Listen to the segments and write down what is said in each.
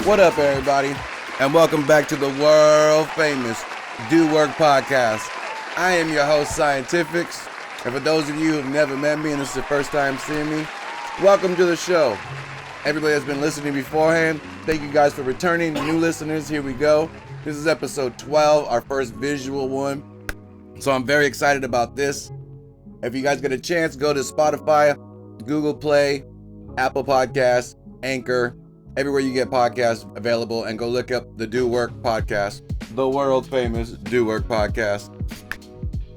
What up, everybody? And welcome back to the world famous Do Work Podcast. I am your host, Scientifics. And for those of you who've never met me and this is the first time seeing me, welcome to the show. Everybody that's been listening beforehand, thank you guys for returning. New listeners, here we go. This is episode 12, our first visual one. So I'm very excited about this. If you guys get a chance, go to Spotify, Google Play, Apple Podcasts, Anchor, everywhere you get podcasts available, and go look up the Do Work Podcast, the world famous Do Work Podcast.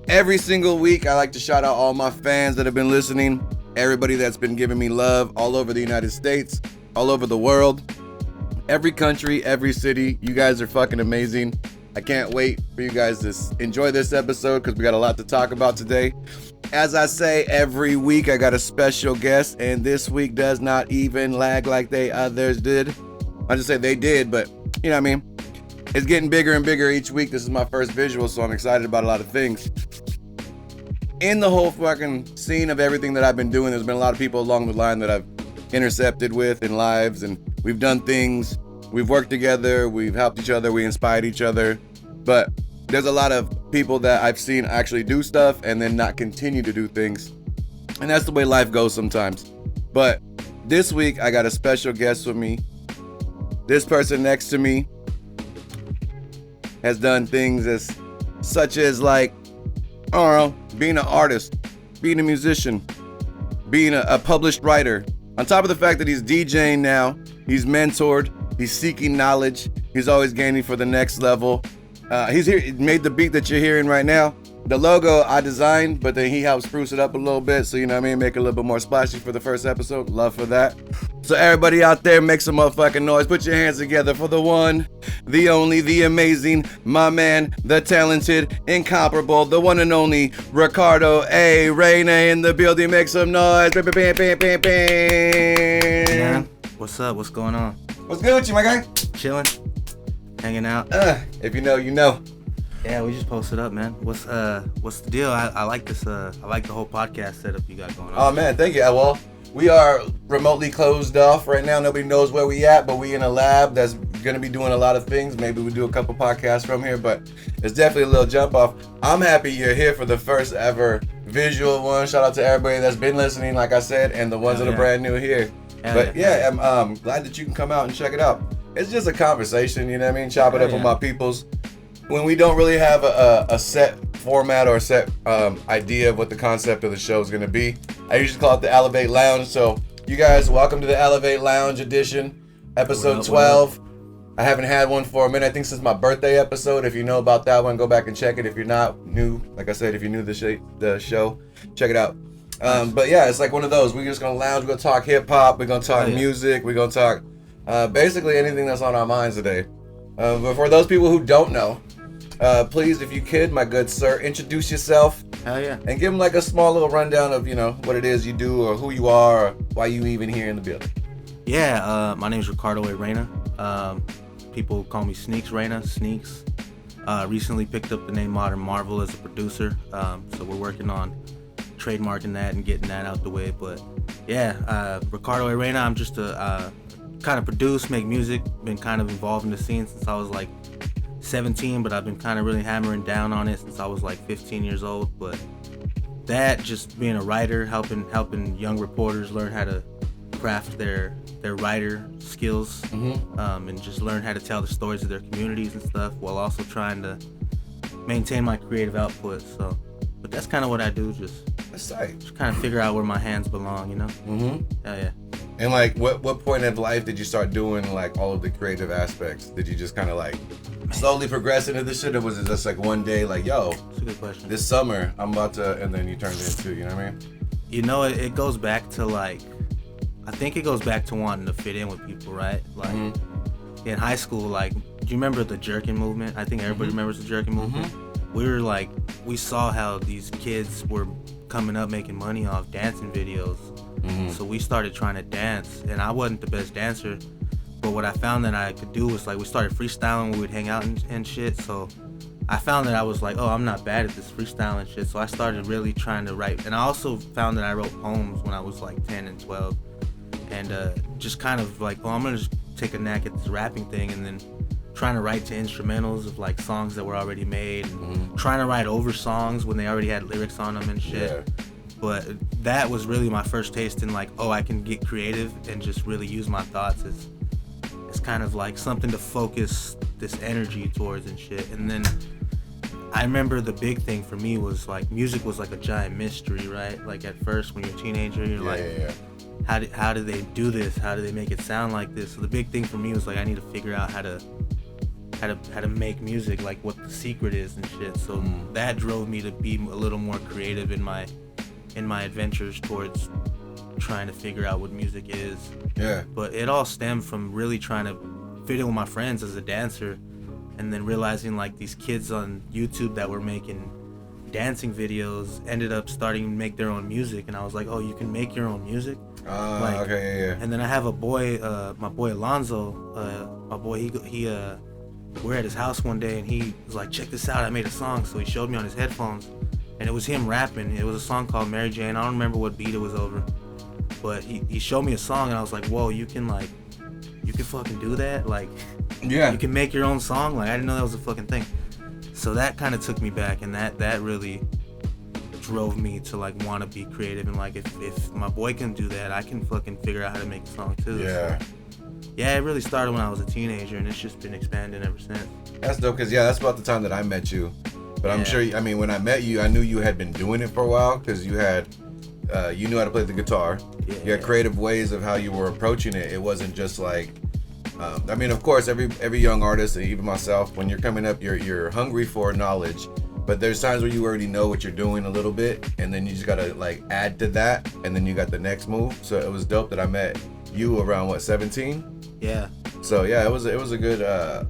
Every single week, I like to shout out all my fans that have been listening, everybody that's been giving me love all over the United States, all over the world, every country, every city. You guys are fucking amazing. I can't wait for you guys to enjoy this episode because we got a lot to talk about today. As I say every week, I got a special guest, and this week does not even lag like they others did. I just say they did, but you know what I mean? It's getting bigger and bigger each week. This is my first visual, so I'm excited about a lot of things. In the whole fucking scene of everything that I've been doing, there's been a lot of people along the line that I've intercepted with in lives, and we've done things. We've worked together, we've helped each other, we inspired each other, but there's a lot of people that I've seen actually do stuff and then not continue to do things, and that's the way life goes sometimes. But this week, I got a special guest with me. This person next to me has done things such as like, I don't know, being an artist, being a musician, being a published writer. On top of the fact that he's DJing now, he's mentored, he's seeking knowledge, he's always gaining for the next level. He's here, he made the beat that you're hearing right now. The logo I designed, but then he helped spruce it up a little bit, so you know what I mean, make it a little bit more splashy for the first episode. Love for that. So everybody out there, make some motherfucking noise. Put your hands together for the one, the only, the amazing, my man, the talented, incomparable, the one and only Ricardo A. Reyna in the building. Make some noise. Bam, bam, bam, bam, bam. Yeah. What's up? What's going on? What's good with you, my guy? Chilling, hanging out. If you know, you know. Yeah, we just posted up, man. What's the deal? I like this. I like the whole podcast setup you got going on. Oh man, thank you. Well, we are remotely closed off right now. Nobody knows where we at, but we in a lab that's gonna be doing a lot of things. Maybe we do a couple podcasts from here, but it's definitely a little jump off. I'm happy you're here for the first ever visual one. Shout out to everybody that's been listening, like I said, and the ones that are brand new here. But I'm glad that you can come out and check it out. It's just a conversation, you know what I mean? Chop it up with my peoples. When we don't really have a set format or a set idea of what the concept of the show is going to be, I usually call it the Elevate Lounge. So you guys, welcome to the Elevate Lounge edition, episode 12. I haven't had one for a minute. I think since my birthday episode. If you know about that one, go back and check it. If you're not new, like I said, if you're new to the show, check it out. But yeah, it's like one of those. We're just going to lounge. We're going to talk hip hop. We're going to talk music. We're going to talk basically anything that's on our minds today. But for those people who don't know, please, if you could, my good sir, introduce yourself. Hell yeah. And give them like a small little rundown of, you know, what it is you do or who you are or why you even here in the building. Yeah, my name is Ricardo A. Reyna. People call me Sneakz, Reyna, Sneakz. Recently picked up the name Modern Marvel as a producer. So we're working on trademarking that and getting that out the way. But yeah, Ricardo A. Reyna, I'm just a kind of produce, make music, been kind of involved in the scene since I was like 17, but I've been kind of really hammering down on it since I was like 15 years old. But that, just being a writer, helping young reporters learn how to craft their writer skills, and just learn how to tell the stories of their communities and stuff, while also trying to maintain my creative output. So, but that's kind of what I do. Just kind of figure out where my hands belong, you know. Hell yeah. And like, what point of life did you start doing like all of the creative aspects? Did you just kind of like slowly progress into this shit, or was it just like one day like, yo, that's a good question, this summer I'm about to, and then you turned it into, you know what I mean? You know, it goes back to like, I think it goes back to wanting to fit in with people, right? Like in high school, like, do you remember the jerking movement? I think everybody remembers the jerking movement. We were like, we saw how these kids were coming up making money off dancing videos. So we started trying to dance, and I wasn't the best dancer, but what I found that I could do was like, we started freestyling, we would hang out and shit. So I found that I was like, oh, I'm not bad at this freestyling shit. So I started really trying to write, and I also found that I wrote poems when I was like 10 and 12, and just kind of like, oh, I'm gonna just take a knack at this rapping thing, and then trying to write to instrumentals of like songs that were already made, and trying to write over songs when they already had lyrics on them and shit. Yeah. But that was really my first taste in like, oh, I can get creative and just really use my thoughts as it's kind of like something to focus this energy towards and shit. And then I remember the big thing for me was like music was like a giant mystery, right? Like at first when you're a teenager, you're how do they do this? How do they make it sound like this? So the big thing for me was like I need to figure out how to make music, like what the secret is and shit. So that drove me to be a little more creative in my adventures towards trying to figure out what music is. Yeah. But it all stemmed from really trying to fit in with my friends as a dancer, and then realizing like these kids on YouTube that were making dancing videos ended up starting to make their own music, and I was like, oh, you can make your own music? Okay. And then I have a boy, my boy Alonzo, he we're at his house one day and he was like, check this out, I made a song. So he showed me on his headphones, and it was him rapping. It was a song called Mary Jane. I don't remember what beat it was over, but he showed me a song, and I was like, whoa, you can fucking do that? Like, yeah, you can make your own song? Like, I didn't know that was a fucking thing. So that kind of took me back, and that really drove me to like want to be creative, and like if my boy can do that, I can fucking figure out how to make a song too. Yeah. So, yeah, it really started when I was a teenager, and it's just been expanding ever since. That's dope, because that's about the time that I met you. But I'm sure, when I met you, I knew you had been doing it for a while, because you had, you knew how to play the guitar. Yeah. You had creative ways of how you were approaching it. It wasn't just like, of course, every young artist, even myself, when you're coming up, you're hungry for knowledge. But there's times where you already know what you're doing a little bit, and then you just gotta like add to that, and then you got the next move. So it was dope that I met you around 17? Yeah. So yeah, it was a good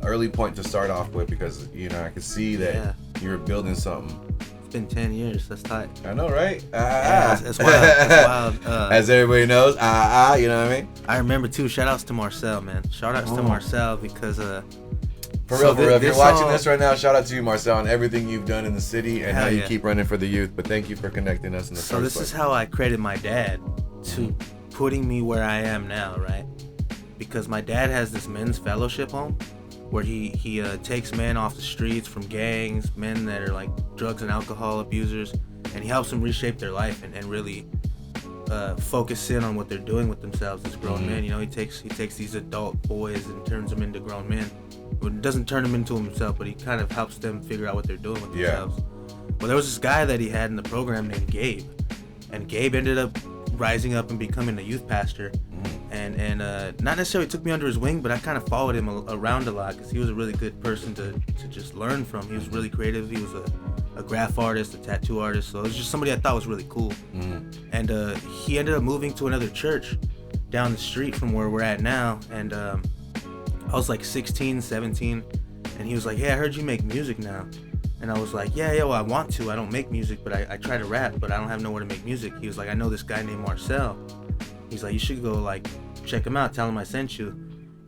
early point to start off with, because I could see that you were building something. It's been 10 years. That's tight. I know, right? Yeah, that's wild. That's wild. As everybody knows, you know what I mean? I remember too. Shout outs to Marcel, man. Shout outs to Marcel, because for real. If you're watching this right now, shout out to you, Marcel, on everything you've done in the city and how you keep running for the youth. But thank you for connecting us in the first place. So this is how I credit my dad to putting me where I am now, right? Because my dad has this men's fellowship home where he takes men off the streets from gangs, men that are like drugs and alcohol abusers, and he helps them reshape their life and really focus in on what they're doing with themselves as grown men. He takes these adult boys and turns them into grown men. It doesn't turn them into himself, but he kind of helps them figure out what they're doing with themselves. Well, there was this guy that he had in the program named Gabe, and Gabe ended up rising up and becoming a youth pastor, and not necessarily took me under his wing, but I kind of followed him around a lot, because he was a really good person to just learn from. He was really creative. He was a graph artist, a tattoo artist, so it was just somebody I thought was really cool. And he ended up moving to another church down the street from where we're at now, and I was like 16, 17, and he was like, hey, I heard you make music now. And I was like, yeah, well, I want to. I don't make music, but I try to rap, but I don't have nowhere to make music. He was like, I know this guy named Marcel. He's like, you should go like check him out, tell him I sent you.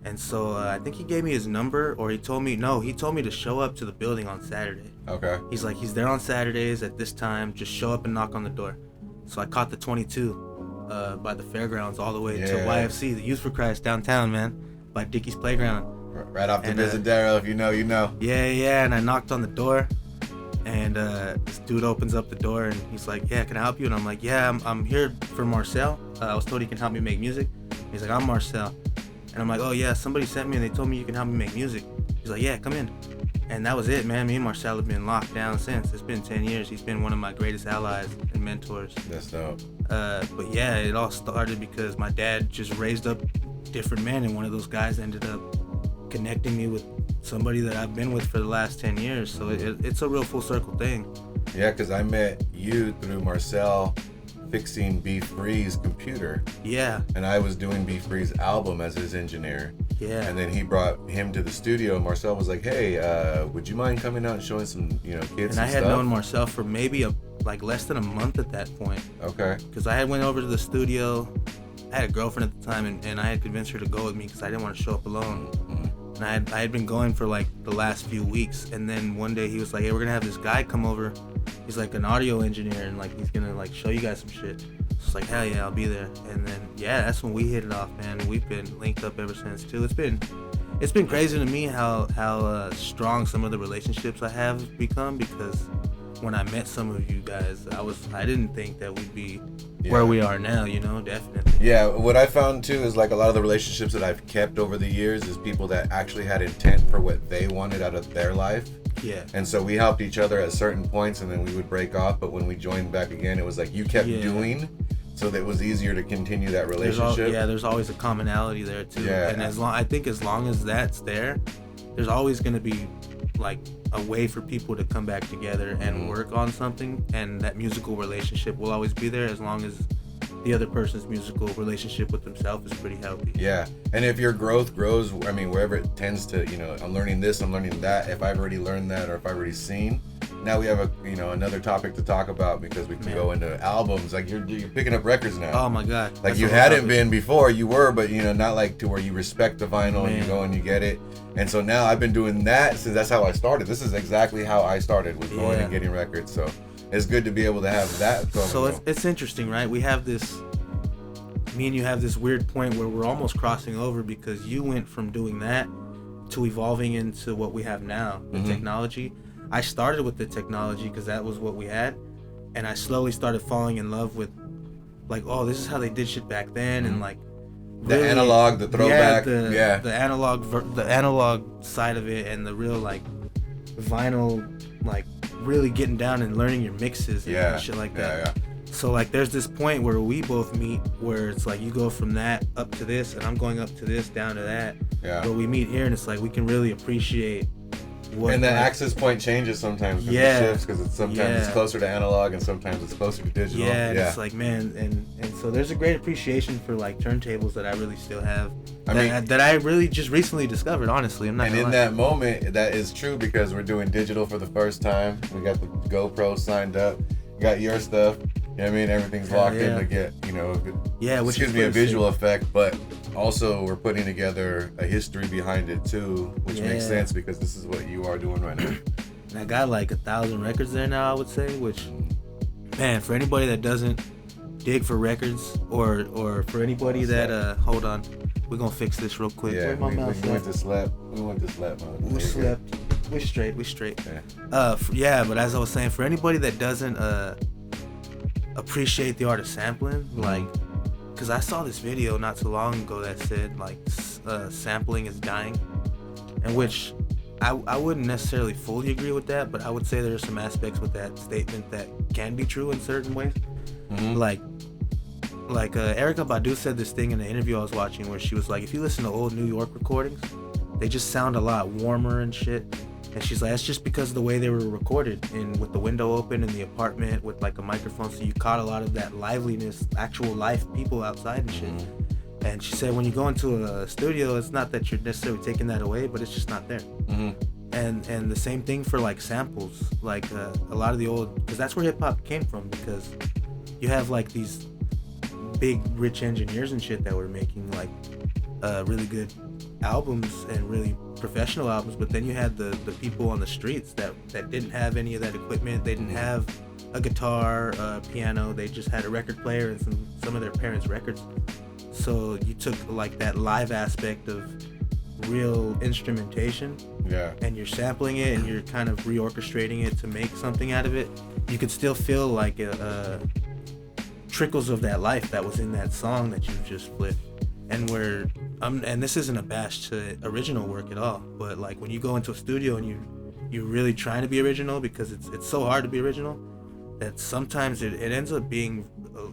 And so I think he gave me his number, or he told me to show up to the building on Saturday. Okay. He's like, he's there on Saturdays at this time, just show up and knock on the door. So I caught the 22 by the fairgrounds all the way to YFC, the Youth for Christ downtown, man, by Dickey's Playground. Right off the Visadero, if you know, you know. Yeah, and I knocked on the door, and this dude opens up the door, and he's like, yeah, can I help you? And I'm like, yeah, I'm here for Marcel. I was told he can help me make music. He's like, I'm Marcel. And I'm like, oh yeah, somebody sent me and they told me you can help me make music. He's like, yeah, come in. And that was it, man. Me and Marcel have been locked down since. It's been 10 years. He's been one of my greatest allies and mentors. That's dope. But yeah, it all started because my dad just raised up different men, and one of those guys ended up connecting me with somebody that I've been with for the last 10 years. So it's a real full circle thing. Yeah, because I met you through Marcel fixing B-Free's computer. Yeah. And I was doing B-Free's album as his engineer. Yeah. And then he brought him to the studio. Marcel was like, hey, would you mind coming out and showing some, kids and I had stuff? known Marcel for maybe less than a month at that point. Okay. Because I had went over to the studio. I had a girlfriend at the time, and I had convinced her to go with me because I didn't want to show up alone. And I had been going for like the last few weeks, and then one day he was like, hey, we're gonna have this guy come over. He's like an audio engineer, and like he's gonna like show you guys some shit. It's like, hell yeah, I'll be there. And then that's when we hit it off, man. We've been linked up ever since too. It's been crazy to me how strong some of the relationships I have become, because when I met some of you guys, I didn't think that we'd be where we are now, definitely. Yeah, what I found too is like a lot of the relationships that I've kept over the years is people that actually had intent for what they wanted out of their life. Yeah. And so we helped each other at certain points, and then we would break off, but when we joined back again, it was like you kept doing, so that it was easier to continue that relationship. There's always a commonality there too. Yeah. And as long as that's there, there's always going to be like a way for people to come back together and work on something, and that musical relationship will always be there as long as the other person's musical relationship with themselves is pretty healthy. Yeah, and if your growth grows, I mean, wherever it tends to, I'm learning this, I'm learning that. If I've already learned that, or if I've already seen, now we have another topic to talk about, because we can go into albums. Like you're picking up records now. Oh my God. Like you hadn't been before. You were, but not like to where you respect the vinyl and you go and you get it. And so now I've been doing that since that's how I started. This is exactly how I started, with going and getting records. So it's good to be able to have that. So it's interesting, right? Me and you have this weird point where we're almost crossing over, because you went from doing that to evolving into what we have now, the technology. I started with the technology because that was what we had, and I slowly started falling in love with, like, oh, this is how they did shit back then, and like the analog, the throwback, the analog side of it, and the real like vinyl, like really getting down and learning your mixes and shit like that. So like there's this point where we both meet where it's like you go from that up to this, and I'm going up to this, down to that. Where we meet here, and it's like we can really appreciate what. And the access point changes sometimes. It shifts, because sometimes it's closer to analog and sometimes it's closer to digital. And it's like, man, and so there's a great appreciation for like turntables that I really still have. That I really just recently discovered, honestly. I'm not. And in that moment, that is true, because we're doing digital for the first time. We got the GoPro signed up. Got your stuff. I mean, everything's locked in to get, which gives me a visual effect, but also we're putting together a history behind it too, which makes sense, because this is what you are doing right now. And I got like 1,000 records there now, I would say, which, man, for anybody that doesn't dig for records, or for anybody that, hold on, we're gonna fix this real quick. Yeah, we went to slap. We slept. We straight. Yeah. But as I was saying, for anybody that doesn't appreciate the art of sampling, like, because I saw this video not too long ago that said like sampling is dying, and which I wouldn't necessarily fully agree with that, but I would say there are some aspects with that statement that can be true in certain ways. Like Erykah Badu said this thing in an interview I was watching, where she was like, if you listen to old New York recordings, they just sound a lot warmer and shit. And she's like, that's just because of the way they were recorded, and with the window open in the apartment with like a microphone, so you caught a lot of that liveliness, actual live people outside and shit. And she said when you go into a studio, it's not that you're necessarily taking that away, but it's just not there. And the same thing for like samples, like a lot of the old, because that's where hip hop came from, because you have like these big rich engineers and shit that were making like really good albums and really professional albums, but then you had the people on the streets that didn't have any of that equipment. They didn't have a guitar, a piano. They just had a record player and some of their parents' records. So you took like that live aspect of real instrumentation, and you're sampling it and you're kind of reorchestrating it to make something out of it. You could still feel like trickles of that life that was in that song that you just flipped. And where and this isn't a bash to original work at all, but like when you go into a studio and you're really trying to be original, because it's so hard to be original, that sometimes it ends up being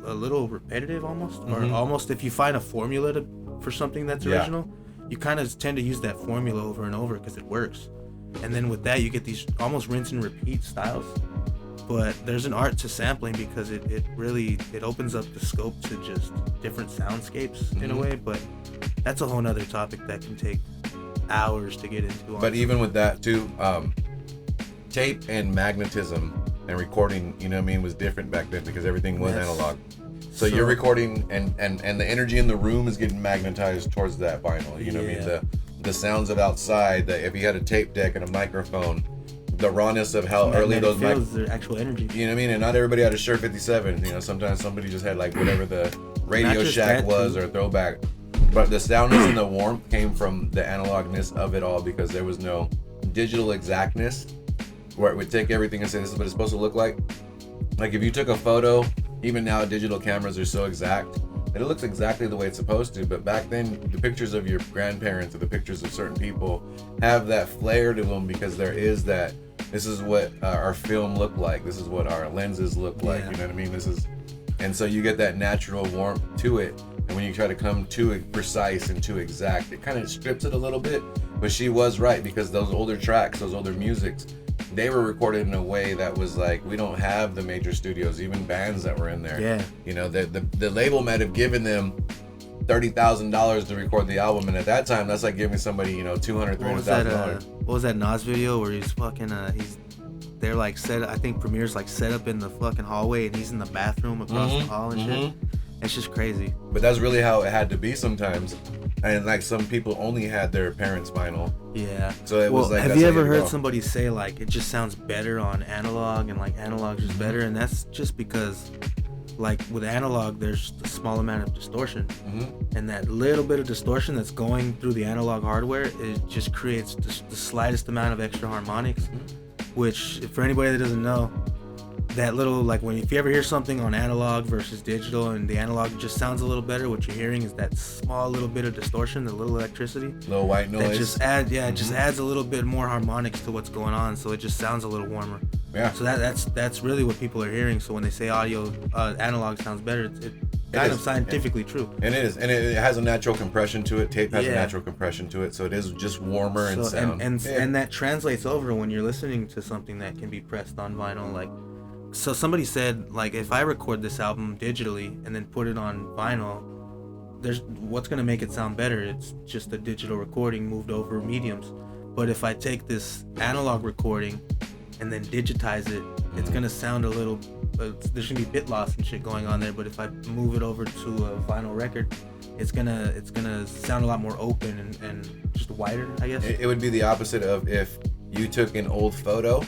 a little repetitive almost, or almost, if you find a formula for something that's original, you kind of tend to use that formula over and over because it works. And then with that, you get these almost rinse and repeat styles. But there's an art to sampling, because it really opens up the scope to just different soundscapes in a way. But that's a whole nother topic that can take hours to get into. But even with that too, tape and magnetism and recording, was different back then, because everything was analog. So you're recording, and the energy in the room is getting magnetized towards that vinyl. You know what I mean? The sounds of outside, that if you had a tape deck and a microphone, the rawness of how early those feels their actual energy. You know what I mean? And not everybody had a Shure 57. You know, sometimes somebody just had like whatever the Radio Shack was or throwback. But the soundness and the warmth came from the analogness of it all, because there was no digital exactness where it would take everything and say this is what it's supposed to look like. Like if you took a photo, even now digital cameras are so exact that it looks exactly the way it's supposed to. But back then, the pictures of your grandparents or the pictures of certain people have that flair to them, because there is that, this is what our film looked like. This is what our lenses look like. You know what I mean? And so you get that natural warmth to it. And when you try to come too precise and too exact, it kind of strips it a little bit. But she was right, because those older tracks, those older musics, they were recorded in a way that was like, we don't have the major studios, even bands that were in there. Yeah. You know, the label might have given them $30,000 to record the album, and at that time, that's like giving somebody, you know, $200,000-$300,000. What was that Nas video where he's fucking they're like I think Premier's like set up in the fucking hallway and he's in the bathroom across the hall and shit. It's just crazy. But that's really how it had to be sometimes. And like some people only had their parents' vinyl. Yeah. So it was like, have you ever heard somebody say like it just sounds better on analog, and like analog's just better? And that's just because like with analog there's a small amount of distortion, and that little bit of distortion that's going through the analog hardware, it just creates the slightest amount of extra harmonics, which for anybody that doesn't know, that little, like if you ever hear something on analog versus digital and the analog just sounds a little better, what you're hearing is that small little bit of distortion, the little electricity, little white noise that just it just adds a little bit more harmonics to what's going on, so it just sounds a little warmer. Yeah. So that's really what people are hearing. So when they say analog sounds better, it's kind of scientifically true. And it is, and it has a natural compression to it. Tape has a natural compression to it, so it is just warmer in sound. And that translates over when you're listening to something that can be pressed on vinyl. Like, so somebody said, like, if I record this album digitally and then put it on vinyl, there's what's gonna make it sound better. It's just a digital recording moved over mediums. But if I take this analog recording and then digitize it, it's gonna sound a little. There's gonna be bit loss and shit going on there. But if I move it over to a vinyl record, it's gonna sound a lot more open and just wider, I guess. It would be the opposite of if you took an old photo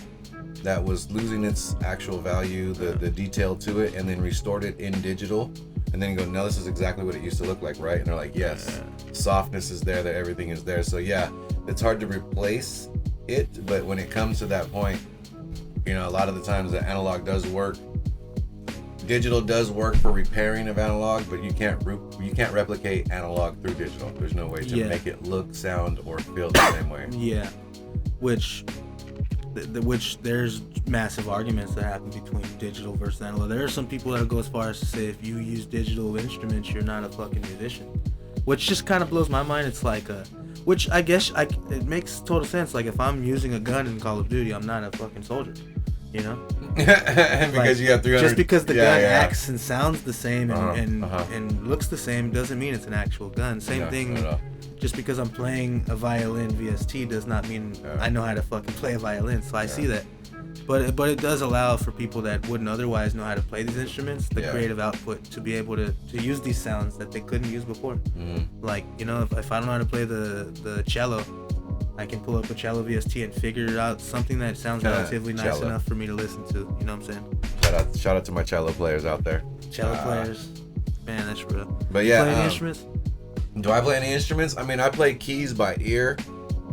that was losing its actual value, the detail to it, and then restored it in digital, and then you go, no, this is exactly what it used to look like, right? And they're like, yes, softness is there, that everything is there. So yeah, it's hard to replace it, but when it comes to that point, you know, a lot of the times the analog does work. Digital does work for repairing of analog, but you can't replicate analog through digital. There's no way to make it look, sound, or feel the same way. Yeah, which there's massive arguments that happen between digital versus analog. There are some people that go as far as to say if you use digital instruments, you're not a fucking musician, which just kind of blows my mind. It's like which I guess it makes total sense. Like if I'm using a gun in Call of Duty, I'm not a fucking soldier, you know? Because like, you have 300. Just because the gun acts and sounds the same and looks the same doesn't mean it's an actual gun. Same thing. No. Just because I'm playing a violin VST does not mean I know how to fucking play a violin. So I see that. But it does allow for people that wouldn't otherwise know how to play these instruments, the creative output to be able to use these sounds that they couldn't use before. Like, you know, if I don't know how to play the cello, I can pull up a cello VST and figure out something that sounds relatively nice enough for me to listen to. You know what I'm saying? Shout out to my cello players out there. Cello players. Man, that's real. But yeah. You play any instruments? Do I play any instruments? I mean, I play keys by ear.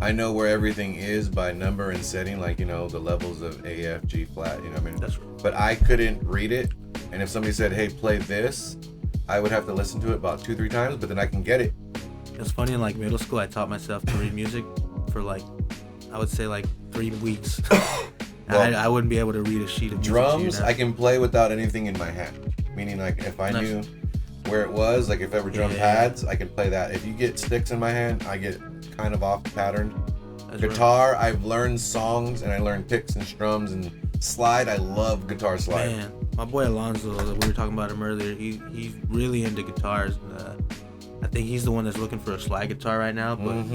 I know where everything is by number and setting, like, you know, the levels of A, F, G flat, you know what I mean? That's right. But I couldn't read it. And if somebody said, hey, play this, I would have to listen to it about 2-3 times, but then I can get it. It's funny, in like middle school, I taught myself to read music for like, I would say like 3 weeks. Well, I wouldn't be able to read a sheet of music. Drums, I can play without anything in my hand. Meaning, like, if I knew where it was, like if ever drum pads, I could play that. If you get sticks in my hand, I get kind of off pattern. Guitar, right. I've learned songs and I learned picks and strums and slide. I love guitar slide. Man, my boy Alonzo, we were talking about him earlier. He's really into guitars. And, I think he's the one that's looking for a slide guitar right now, but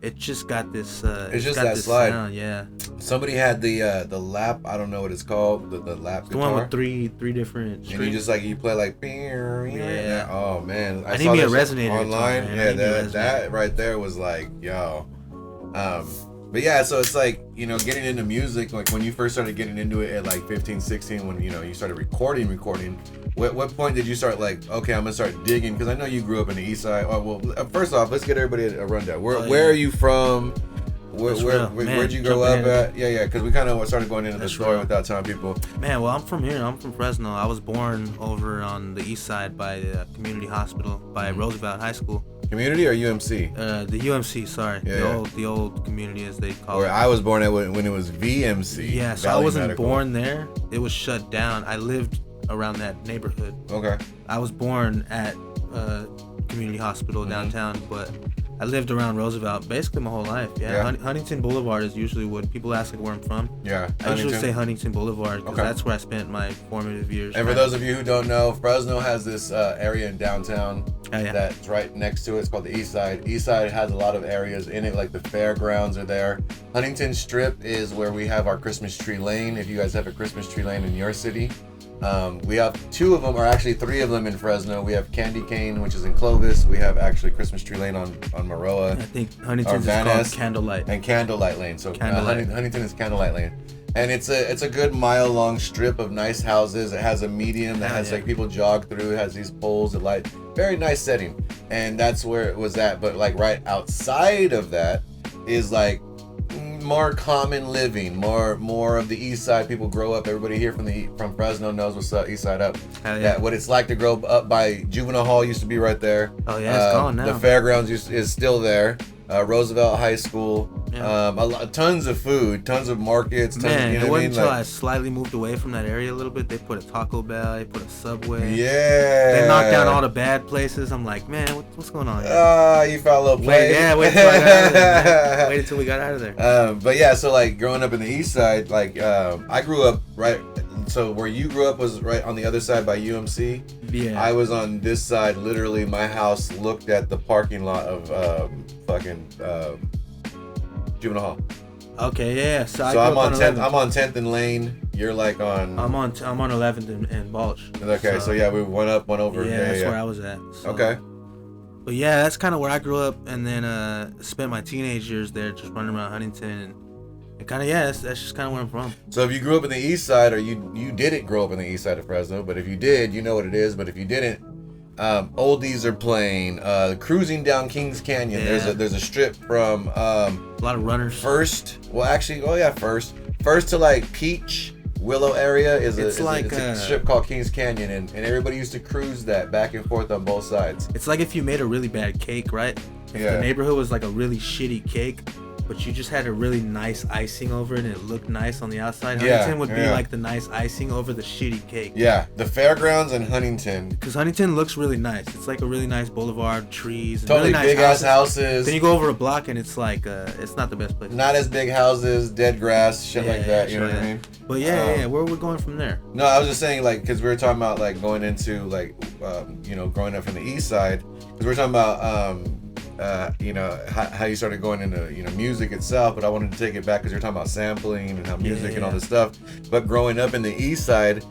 it just got this. It's just that slide. Sound, yeah. Somebody had the lap. I don't know what it's called. The lap it's guitar. The one with three different strings. And you just like you play like. Yeah. Oh man. I need me a resonator online. Guitar, yeah, that right there was like, yo. But yeah, so it's like, you know, getting into music, like when you first started getting into it at like 15, 16, when, you know, you started recording, what point did you start like, okay, I'm gonna start digging? Because I know you grew up in the East Side. Oh, well, first off, let's get everybody a rundown. Where are you from? Where'd you grow up at? Yeah, because we kind of started going into the story without telling people. Man, well, I'm from here. I'm from Fresno. I was born over on the East Side by the community hospital by Roosevelt High School. Community or UMC? The UMC, sorry. The old community, as they call it. I was born at when it was VMC. Yeah, so I wasn't born there. It was shut down. I lived around that neighborhood. Okay. I was born at community hospital downtown, but I lived around Roosevelt basically my whole life. Huntington Boulevard is usually what people ask like where I'm from. I usually say Huntington Boulevard because that's where I spent my formative years. And for those of you who don't know, Fresno has this area in downtown that's right next to it. It's called the East Side. East Side has a lot of areas in it, like the fairgrounds are there. Huntington Strip is where we have our Christmas tree lane. If you guys have a Christmas tree lane in your city. We have two of them, or actually three of them in Fresno. We have Candy Cane, which is in Clovis. We have actually Christmas Tree Lane on Maroa. I think Huntington's is called Candlelight. And Candlelight Lane. So Huntington is Candlelight Lane. And it's a good mile-long strip of nice houses. It has a median that has like people jog through. It has these poles that light. Very nice setting. And that's where it was at. But like right outside of that is like more common living, more of the East Side. People grow up. Everybody here from Fresno knows what's up. East Side up. Yeah, what it's like to grow up by Juvenile Hall used to be right there. Oh yeah, it's gone now. The fairgrounds is still there. Roosevelt High School. Tons of food, tons of markets. It wasn't until I slightly moved away from that area a little bit. They put a Taco Bell, they put a Subway. Yeah. They knocked down all the bad places. I'm like, man, what's going on here? You found a little play. Wait till I got out of there. Wait until we got out of there. But yeah, so like growing up in the East Side, like I grew up right. So where you grew up was right on the other side by UMC. Yeah. I was on this side. Literally, my house looked at the parking lot of Juvenile Hall. Okay, yeah. So I'm on 10th. I'm on 10th and Lane. You're like on. I'm on 11th and Balch. Okay, so yeah, we went up, went over. Yeah, that's where I was at. So. Okay. But yeah, that's kind of where I grew up, and then spent my teenage years there, just running around Huntington, and kind of that's just kind of where I'm from. So if you grew up in the East Side, or you didn't grow up in the East Side of Fresno, but if you did, you know what it is. But if you didn't, oldies are playing. Cruising down Kings Canyon. Yeah. There's a strip from a lot of runners. First to like Peach Willow area is a strip called Kings Canyon, and everybody used to cruise that back and forth on both sides. It's like if you made a really bad cake, right? If the neighborhood was like a really shitty cake, but you just had a really nice icing over it and it looked nice on the outside. Huntington would be like the nice icing over the shitty cake. Yeah, the fairgrounds in Huntington. Because Huntington looks really nice. It's like a really nice boulevard, trees, and totally really nice big ass houses. Then you go over a block and it's like it's not the best place. Not as big houses, dead grass, like that. You know what I mean? But where are we going from there? No, I was just saying like because we were talking about like going into like growing up from the East Side because we were talking about how you started going into music itself, but I wanted to take it back because you're talking about sampling and how music and all this stuff. But growing up in the East Side,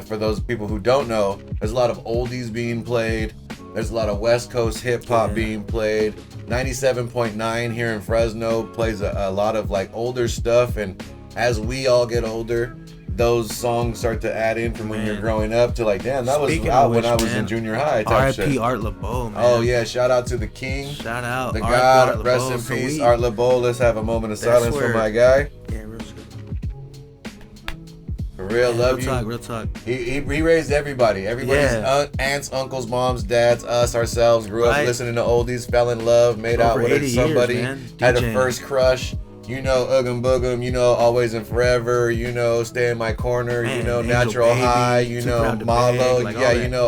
for those people who don't know, there's a lot of oldies being played. There's a lot of West Coast hip hop being played. 97.9 here in Fresno plays a lot of like older stuff, and as we all get older, those songs start to add in from when you're growing up to like, damn, that was out when I was in junior high. R.I.P. Art LeBeau, man. Oh yeah, shout out to the king. Shout out. The God, rest in peace, Art LeBeau. Let's have a moment of silence for my guy. Yeah, real shit. For real, love you. Real talk. He raised everybody. Everybody's aunts, uncles, moms, dads, us, ourselves. Grew up listening to oldies, fell in love, made out with somebody, had a first crush. Ugum Boogum, Always and Forever, Stay in My Corner, Natural Baby, High, Malo,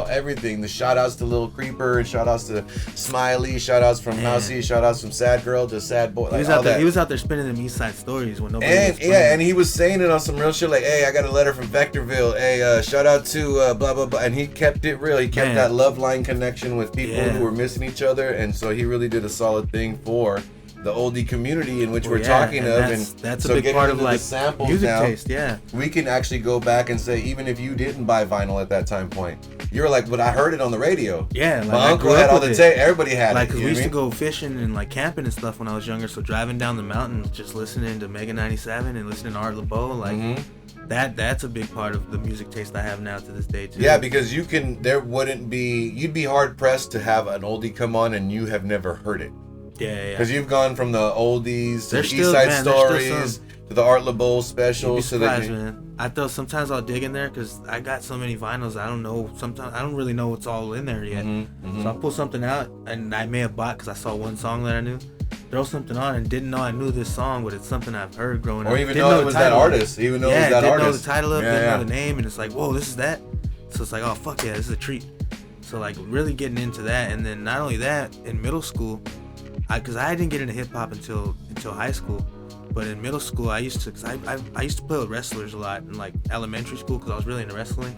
everything. The shout outs to Lil Creeper, shout outs to Smiley, shout outs from Mousy, shout outs from Sad Girl to Sad Boy. He was out there spinning them East Side stories when nobody was playing. And he was saying it on some real shit like, hey, I got a letter from Vectorville, hey, shout out to blah, blah, blah. And he kept it real. He kept that love line connection with people who were missing each other. And so he really did a solid thing for the oldie community in which we're talking of, and that's a big part of like samples music now, taste. Yeah, we can actually go back and say even if you didn't buy vinyl at that time point, you were like, but I heard it on the radio. Yeah, like my uncle had all the tape. Everybody had like, it. Cause we used to go fishing and like camping and stuff when I was younger. So driving down the mountain, just listening to Mega 97 and listening to Art LeBeau, like that's a big part of the music taste I have now to this day too. Yeah, because you'd be hard pressed to have an oldie come on and you have never heard it. Yeah. Because you've gone from the oldies to the East Side Stories to the Art LeBeau specials. You'd be surprised, man. Sometimes I'll dig in there because I got so many vinyls. I don't know. Sometimes I don't really know what's all in there yet. So I'll pull something out and I may have bought because I saw one song that I knew. Throw something on and didn't know I knew this song, but it's something I've heard growing up. Or even know it was that artist. Even know it was that artist. Didn't know the title of it, didn't know the name, and it's like, whoa, this is that. So it's like, oh fuck yeah, this is a treat. So like really getting into that, and then not only that, in middle school, because I didn't get into hip hop until high school. But in middle school, I used to play with wrestlers a lot in like elementary school because I was really into wrestling.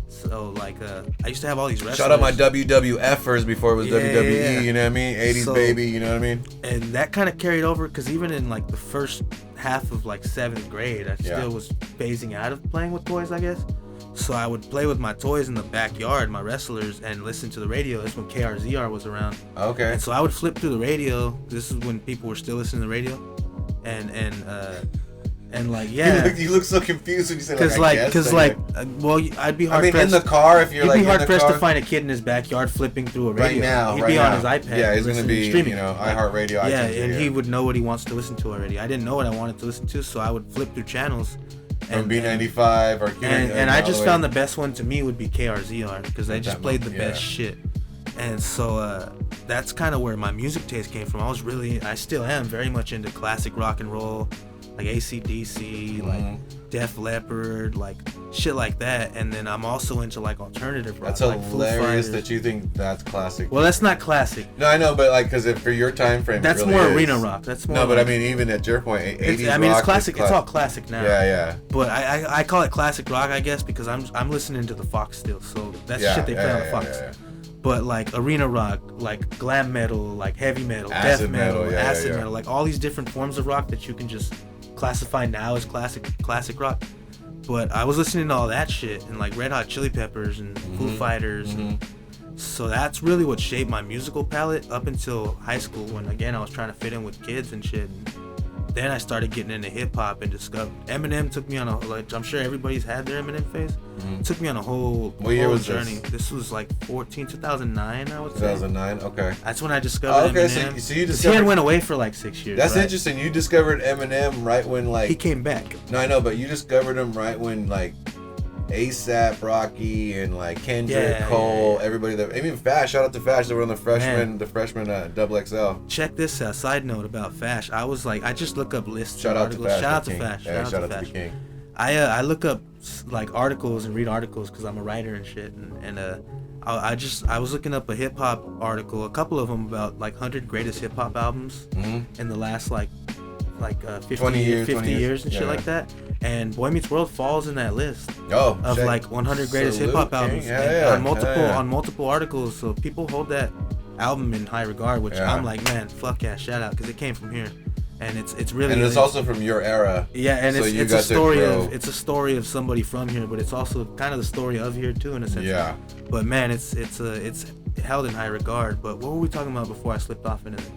So like I used to have all these wrestlers. Shout out my WWFers before it was WWE. Yeah. You know what I mean? 80s baby. You know what I mean? And that kind of carried over because even in like the first half of like 7th grade, I still was phasing out of playing with toys, I guess. So I would play with my toys in the backyard, my wrestlers, and listen to the radio. That's when KRZR was around. Okay. And so I would flip through the radio. This is when people were still listening to the radio. And like, yeah. You look so confused when you say well, I'd be hard pressed. I mean, in the car, if you're like in the car. You'd be hard pressed to find a kid in his backyard flipping through a radio. He'd be on his iPad. Yeah, he's going to be, streaming. iHeartRadio. Yeah, and he would know what he wants to listen to already. I didn't know what I wanted to listen to, so I would flip through channels. From B95 or and I just found the best one to me would be KRZR because they just played the best shit. And so that's kind of where my music taste came from. I still am very much into classic rock and roll, like AC/DC, like Def Leppard, like shit like that. And then I'm also into like alternative rock. That's like hilarious that you think that's classic. Well, that's not classic. No, I know, but like, because for your time frame, that's really more is. Arena rock. That's more. No, but I mean, even at your point, 80s rock. I mean, it's classic. It's all classic now. Yeah. But I call it classic rock, I guess, because I'm listening to the Fox still. So that's shit they play on the Fox. Yeah. But like arena rock, like glam metal, like heavy metal, death metal, acid metal, like all these different forms of rock that you can just classify now as classic rock. But I was listening to all that shit and like Red Hot Chili Peppers and Foo Fighters. And so that's really what shaped my musical palette up until high school when again I was trying to fit in with kids and shit. And then I started getting into hip hop and discovered Eminem. Took me on I'm sure everybody's had their Eminem phase. Took me on a whole journey. This was like 2009, I would say. 2009, okay. That's when I discovered Eminem. So you discovered. He had went away for like 6 years. That's interesting. You discovered Eminem right when like he came back. No, I know, but you discovered him right when like ASAP Rocky and like Kendrick Cole, everybody that even Fash, shout out to Fash, they were on the freshman double XL. Check this out, side note about Fash. I was like, I just look up lists. Shout out to Fash. Shout out to Fash. Shout out to the king. I look up like articles and read articles because I'm a writer and shit, and I was looking up a hip hop article, a couple of them about like 100 greatest hip hop albums in the last like 50 years and shit like that. And Boy Meets World falls in that list of like 100 greatest hip hop albums on multiple articles. So people hold that album in high regard, which I'm like, man, fuck yeah, shout out, because it came from here, and it's really. And it's also from your era. Yeah, and so it's a story of somebody from here, but it's also kind of the story of here too, in a sense. Yeah. But man, it's held in high regard. But what were we talking about before I slipped off into it?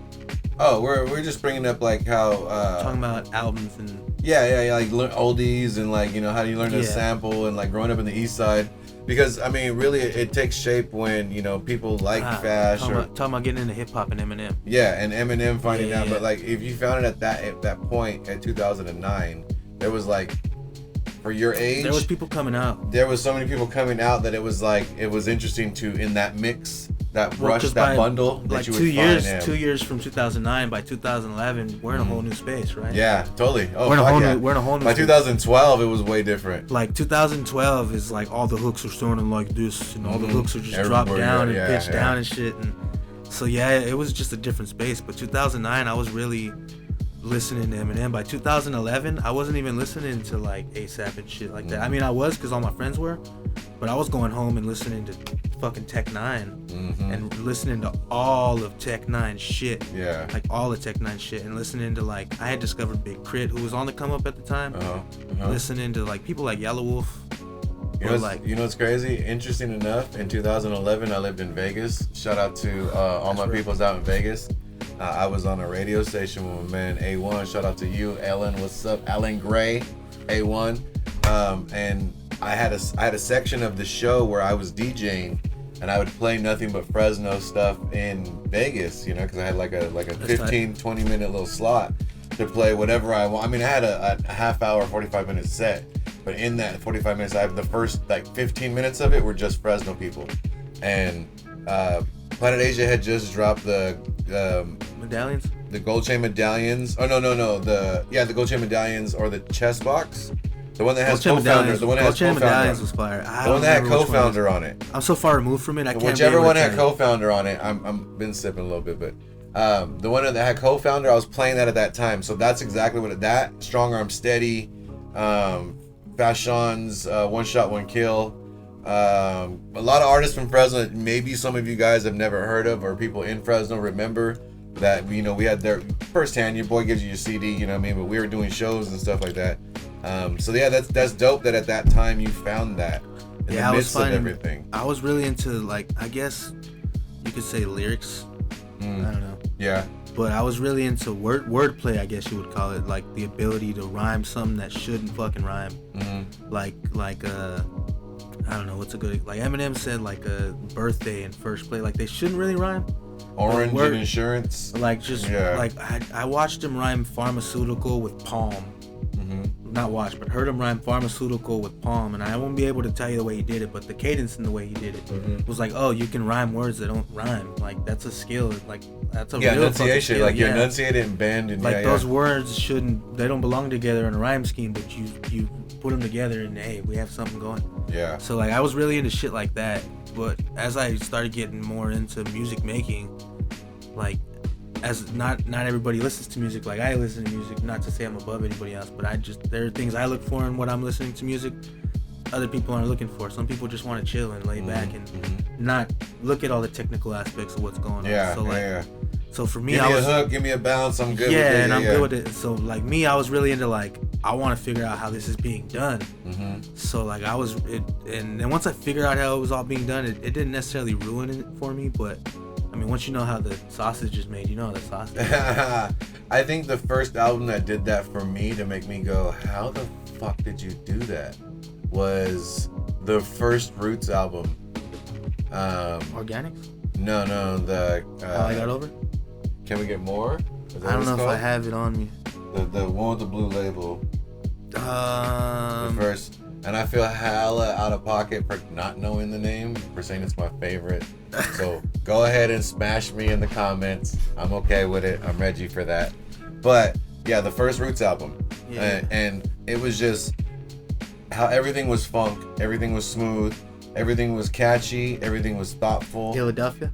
Oh, we're just bringing up like how talking about albums and like oldies and like how do you learn to sample and like growing up in the East Side, because I mean really it takes shape when people like Fash talking about getting into hip hop and Eminem. Yeah, and Eminem finding out, but like if you found it at that point at 2009, there was like for your age there was people coming out. There was so many people coming out that it was like it was interesting to in that mix. That rush, that bundle that like you would find. 2 years from 2009, by 2011, we're in a whole new space, right? Yeah, totally. Oh, we're in a whole new By 2012, it was way different. Like 2012 is like all the hooks are sounding like this, and all the hooks are just dropped down and pitched down and shit. And so it was just a different space. But 2009, I was really listening to Eminem. By 2011, I wasn't even listening to like ASAP and shit like that. I mean, I was because all my friends were, but I was going home and listening to fucking Tech 9 and listening to all of Tech 9 shit. Yeah. Like all of Tech 9 shit, and listening to like I had discovered Big Crit, who was on the come up at the time. Listening to like people like Yellow Wolf. You know what's crazy? Interesting enough, in 2011, I lived in Vegas. Shout out to all my peoples out in Vegas. I was on a radio station with my man A1. Shout out to you, Ellen. What's up, Alan Gray, A1. And I had a section of the show where I was DJing, and I would play nothing but Fresno stuff in Vegas. You know, because I had like a 15, 20 minute little slot to play whatever I want. I mean, I had a half hour, 45-minute set. But in that 45 minutes, I have the first like 15 minutes of it were just Fresno people. And Planet Asia had just dropped the medallions? The gold chain medallions. Oh, no. The gold chain medallions or the chest box. The one that has co-founder. The one that has co-founder. Medallions was fire. The one that had co-founder on it. I'm so far removed from it, I can't Whichever one had co-founder on it, I'm been sipping a little bit, but the one that had co-founder, I was playing that at that time. So that's exactly what that strong arm steady, Fashion's one shot one kill. A lot of artists from Fresno that maybe some of you guys have never heard of, or people in Fresno remember that, you know, we had their firsthand. Your boy gives you your CD, you know what I mean? But we were doing shows and stuff like that. So yeah, that's dope that at that time you found that in the midst of everything. I was really into, like, I guess you could say lyrics. I don't know. Yeah. But I was really into wordplay, I guess you would call it, like the ability to rhyme something that shouldn't fucking rhyme. Like I don't know what's a good, like Eminem said, like a birthday and first play, like they shouldn't really rhyme. Orange and insurance. Like just like I watched him rhyme pharmaceutical with palm. Not watched, but heard him rhyme pharmaceutical with palm, and I won't be able to tell you the way he did it, but the cadence and the way he did it was like, oh, you can rhyme words that don't rhyme. Like that's a skill. Like that's a real enunciation. Skill. Like you enunciate it and bend and like those words they don't belong together in a rhyme scheme, but you put them together and hey, we have something going. Yeah. So like I was really into shit like that, but as I started getting more into music making, like as not everybody listens to music like I listen to music, not to say I'm above anybody else, but there are things I look for in what I'm listening to music other people aren't looking for. Some people just want to chill and lay back and not look at all the technical aspects of what's going on. So for me, give me a hook, give me a bounce, I'm good with it. And I'm good with it. So like me, I was really into like, I want to figure out how this is being done. So like and once I figured out how it was all being done, it didn't necessarily ruin it for me, but I mean, once you know how the sausage is made, you know how the sausage is made. I think the first album that did that for me to make me go, how the fuck did you do that? Was the first Roots album. Organics? No, the... How I Got Over? Can We Get More? I don't know if I have it on me. The one with the blue label. The first... And I feel hella out of pocket for not knowing the name, for saying it's my favorite. So go ahead and smash me in the comments. I'm okay with it. I'm ready for that. But yeah, the first Roots album. Yeah. And it was just how everything was funk, everything was smooth, everything was catchy, everything was thoughtful. Philadelphia?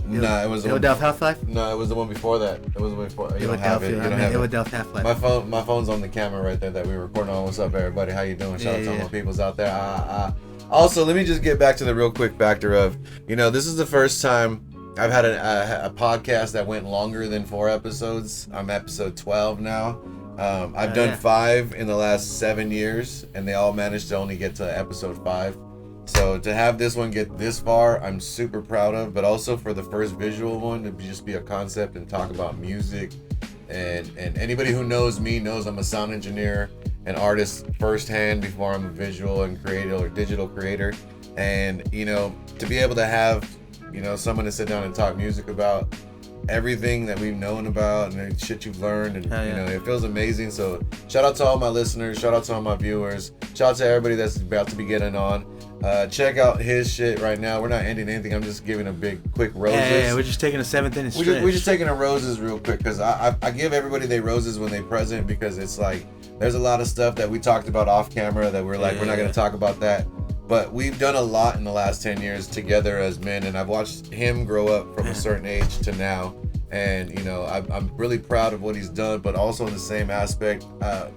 No, it was Philadelphia Half-Life? No, it was the one before that. It was the one before. You don't have it. You don't have it. Philadelphia Half-Life. My phone's on the camera right there that we were recording on. What's up, everybody? How you doing? Shout out to all my peoples out there. Also, let me just get back to the real quick factor of, you know, this is the first time I've had a podcast that went longer than 4 episodes. I'm episode 12 now. I've done 5 in the last 7 years, and they all managed to only get to episode 5. So to have this one get this far, I'm super proud of, but also for the first visual one to just be a concept and talk about music. And anybody who knows me knows I'm a sound engineer and artist firsthand before I'm a visual and creative or digital creator. And, you know, to be able to have, you know, someone to sit down and talk music about everything that we've known about and the shit you've learned, and you know, it feels amazing. So shout out to all my listeners, shout out to all my viewers, shout out to everybody that's about to be getting on. Check out his shit right now. We're not ending anything. I'm just giving a big quick roses. Yeah, we're just taking a 7th inning stretch. We're just taking a roses real quick, because I give everybody their roses when they present, because it's like there's a lot of stuff that we talked about off camera that we're like, we're not going to talk about that. But we've done a lot in the last 10 years together as men, and I've watched him grow up from a certain age to now. And, you know, I'm really proud of what he's done, but also in the same aspect,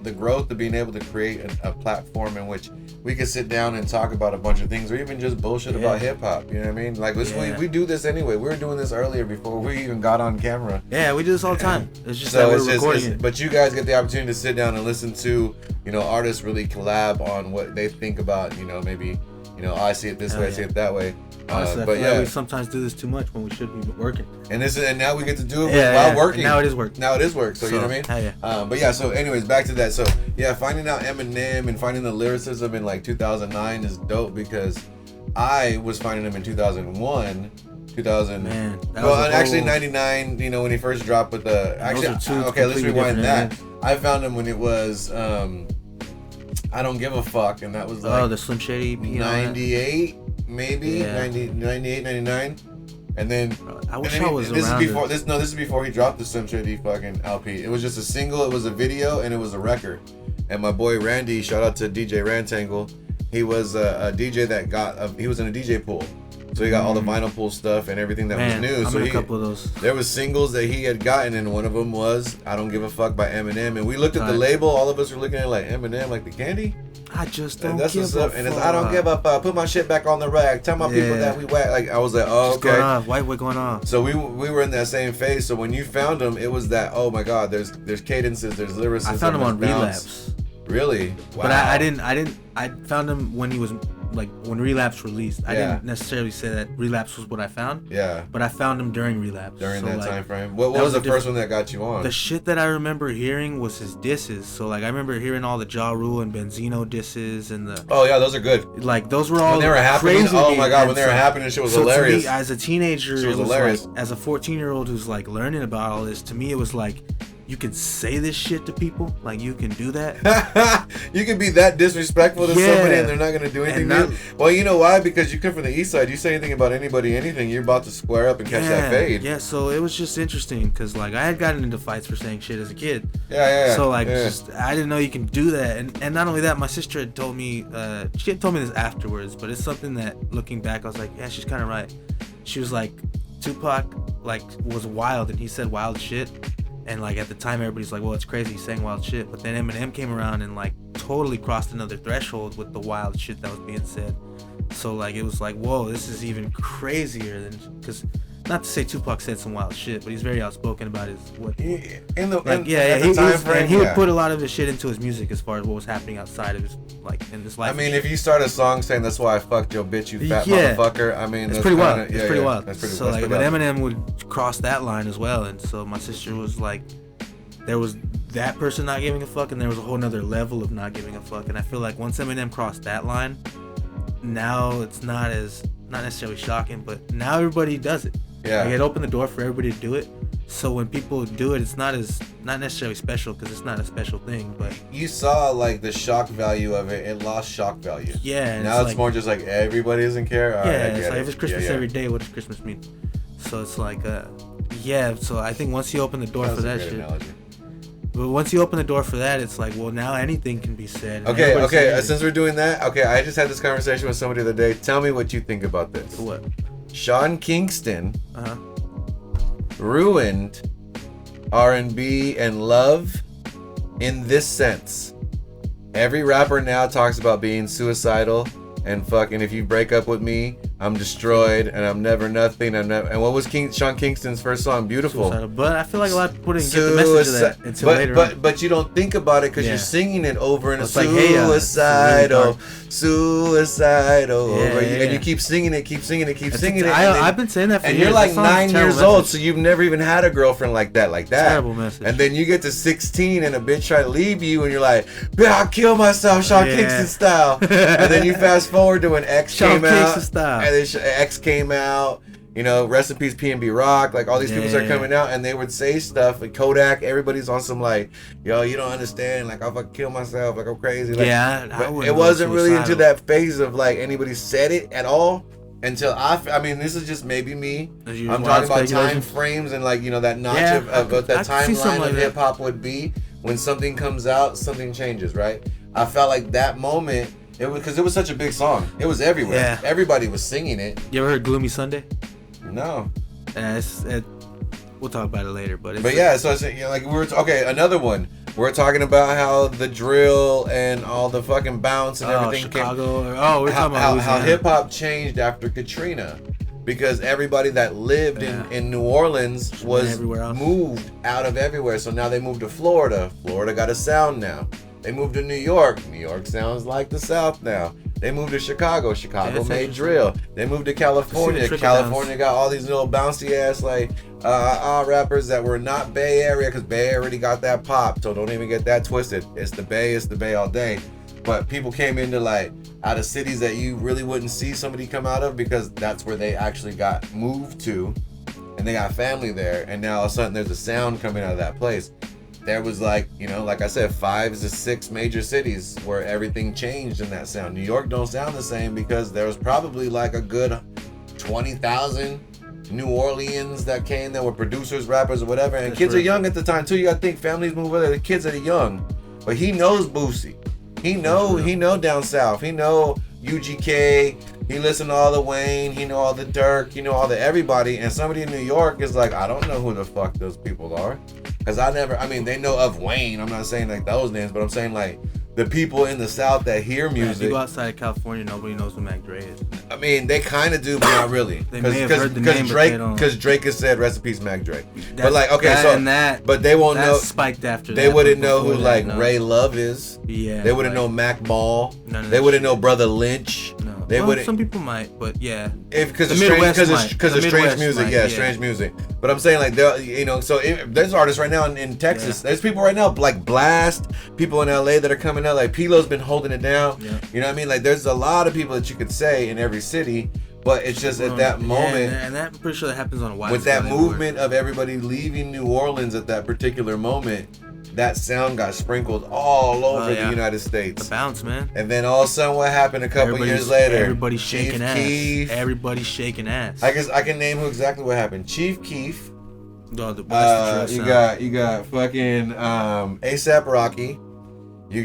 the growth of being able to create a platform in which we could sit down and talk about a bunch of things, or even just bullshit about hip hop. You know what I mean? Like, we do this anyway. We were doing this earlier before we even got on camera. Yeah, we do this all the time. It's just that we're recording it. But you guys get the opportunity to sit down and listen to, you know, artists really collab on what they think about, you know, maybe, you know, I see it this way, I see it that way. Honestly, I feel like we sometimes do this too much when we should be working. And now we get to do it while working. And now it is work. Now it is work. So you know what I mean? But yeah. So anyways, back to that. So yeah, finding out Eminem and finding the lyricism in like 2009 is dope, because I was finding him in 2001. 2000. Man, actually 99. You know, when he first dropped with the. Actually, okay, let's rewind that. Man. I found him when it was. I Don't Give a Fuck, and that was like the Slim Shady 98. Maybe 98, 99, and then I wish I was this around. This is before he dropped the Slim Shady fucking LP. It was just a single, it was a video, and it was a record. And my boy Randy, shout out to DJ Rantangle, he was a DJ that he was in a DJ pool, so he got all the vinyl pool stuff and everything that was new. So a couple of those. There was singles that he had gotten, and one of them was I Don't Give a Fuck by Eminem. And we looked at the label, all of us were looking at it like, Eminem, like the candy. I just don't give a fuck. And it's I don't give a fuck. Put my shit back on the rack. Tell my people that we whack. Like, I was like, oh, okay. White going on. So we were in that same phase. So when you found him, it was that, oh my God, there's cadences, there's lyricism. I found him on Relapse. Really? Wow. But I found him when he was like when Relapse released. I didn't necessarily say that Relapse was what I found. Yeah. But I found him during Relapse. During that time frame. What was the first one that got you on? The shit that I remember hearing was his disses. So like I remember hearing all the Ja Rule and Benzino disses and the. Oh yeah, those are good. Like those were all when they were happening. Oh my God, when they were happening, shit was hilarious. To me, as a teenager, it was hilarious. Like, as a 14-year-old who's like learning about all this, to me it was like, you can say this shit to people, like you can do that. You can be that disrespectful to somebody and they're not gonna do anything. Well, you know why? Because you come from the east side. You say anything about anything, you're about to square up and catch that fade. Yeah, so it was just interesting because like I had gotten into fights for saying shit as a kid. Yeah. So like just I didn't know you can do that, and not only that, my sister had told me. She had told me this afterwards, but it's something that looking back, I was like, yeah, she's kind of right. She was like, Tupac like was wild and he said wild shit. And like at the time, everybody's like, well, it's crazy he's saying wild shit. But then Eminem came around and like totally crossed another threshold with the wild shit that was being said. So like it was like, whoa, this is even crazier than, because not to say Tupac said some wild shit, but he's very outspoken about his what. He would put a lot of his shit into his music as far as what was happening outside of his like in this life. I mean, if you start a song saying that's why I fucked your bitch, you fat motherfucker. I mean, it's pretty wild. It's pretty wild. That's pretty. So like, but Eminem would cross that line as well, and so my sister was like, there was that person not giving a fuck, and there was a whole nother level of not giving a fuck, and I feel like once Eminem crossed that line, now it's not necessarily shocking, but now everybody does it. Yeah. Like it opened the door for everybody to do it. So when people do it, it's not necessarily special because it's not a special thing. But you saw like the shock value of it. It lost shock value. Yeah. Now it's like, more just like everybody doesn't care. All right, it's like if it's Christmas every day, what does Christmas mean? So it's like, So I think once you open the door for that shit. Analogy. But once you open the door for that, it's like, well, now anything can be said. Okay. Since we're doing that, I just had this conversation with somebody the other day. Tell me what you think about this. What? Sean Kingston ruined R&B and love in this sense. Every rapper now talks about being suicidal and fucking if you break up with me, I'm destroyed and I'm never nothing. And what was Sean Kingston's first song? Beautiful. Suicidal. But I feel like a lot of people didn't get the message of that until later on. But you don't think about it because you're singing it over and it's like, suicidal. And you keep singing it. I've been saying that for years. And you're like 9 years old, so you've never even had a girlfriend like that. Terrible message. And then you get to 16 and a bitch try to leave you and you're like, I'll kill myself, Sean Kingston style. And then you fast forward to when X came out. And then X came out, you know, rest in peace PNB Rock, like all these people start coming out and they would say stuff, like Kodak, everybody's on some like, yo, you don't understand, like I'll fucking kill myself, like I'm crazy. Like, it wasn't really into that phase of like anybody said it at all until I mean, this is just maybe me. I'm talking about time frames and like, you know, that notch of what that timeline of hip hop would be. When something comes out, something changes, right? I felt like that moment. It was because it was such a big song. It was everywhere. Yeah. Everybody was singing it. You ever heard "Gloomy Sunday"? No. We'll talk about it later, but so it's, you know, like another one. We're talking about how the drill and all the fucking bounce and everything Chicago, came. we're talking about how hip hop changed after Katrina, because everybody that lived in New Orleans was moved out of everywhere. So now they moved to Florida. Florida got a sound now. They moved to New York. New York sounds like the South now. They moved to Chicago. Chicago made drill. They moved to California. California got all these little bouncy ass like rappers that were not Bay Area, because Bay already got that pop. So don't even get that twisted. It's the Bay all day. But people came into like out of cities that you really wouldn't see somebody come out of, because that's where they actually got moved to, and they got family there. And now all of a sudden there's a sound coming out of that place. There was like, you know, like I said, 5 to 6 major cities where everything changed in that sound. New York don't sound the same because there was probably like a good 20,000 New Orleans that came that were producers, rappers, or whatever. And kids are young at the time too. You gotta think families move over there. The kids are young, but he knows Boosie. He know down south. He know UGK. He listen to all the Wayne. He know all the Dirk. He know all the everybody. And somebody in New York is like, I don't know who the fuck those people are. Because they know of Wayne. I'm not saying like those names, but I'm saying like the people in the South that hear music. If you go outside of California, nobody knows who Mac Dre is. I mean, they kind of do, but not really. They may have heard the name, but they don't. Because Drake has said, "Rest in peace, Mac Dre." But like, okay, but they won't know. Spiked after they wouldn't know who like Ray Love is. Yeah. They wouldn't know Mac Ball. They wouldn't know Brother Lynch. No. They wouldn't. Some people might, but yeah. Because of strange music, strange music. But I'm saying like, so there's artists right now in Texas. There's people right now like Blast, people in LA that are coming out. Like Pilo's been holding it down. Yeah. You know what I mean? Like there's a lot of people that you could say in every city. But it's just at that moment, and that, I'm pretty sure that happens on a wide with that movement of everybody leaving New Orleans at that particular moment, that sound got sprinkled all over the United States. The bounce, man. And then all of a sudden, what happened a couple years later? Everybody's shaking ass. Keef. Everybody's shaking ass. I guess I can name who exactly what happened. Chief Keef. No, that's the you got fucking ASAP Rocky. You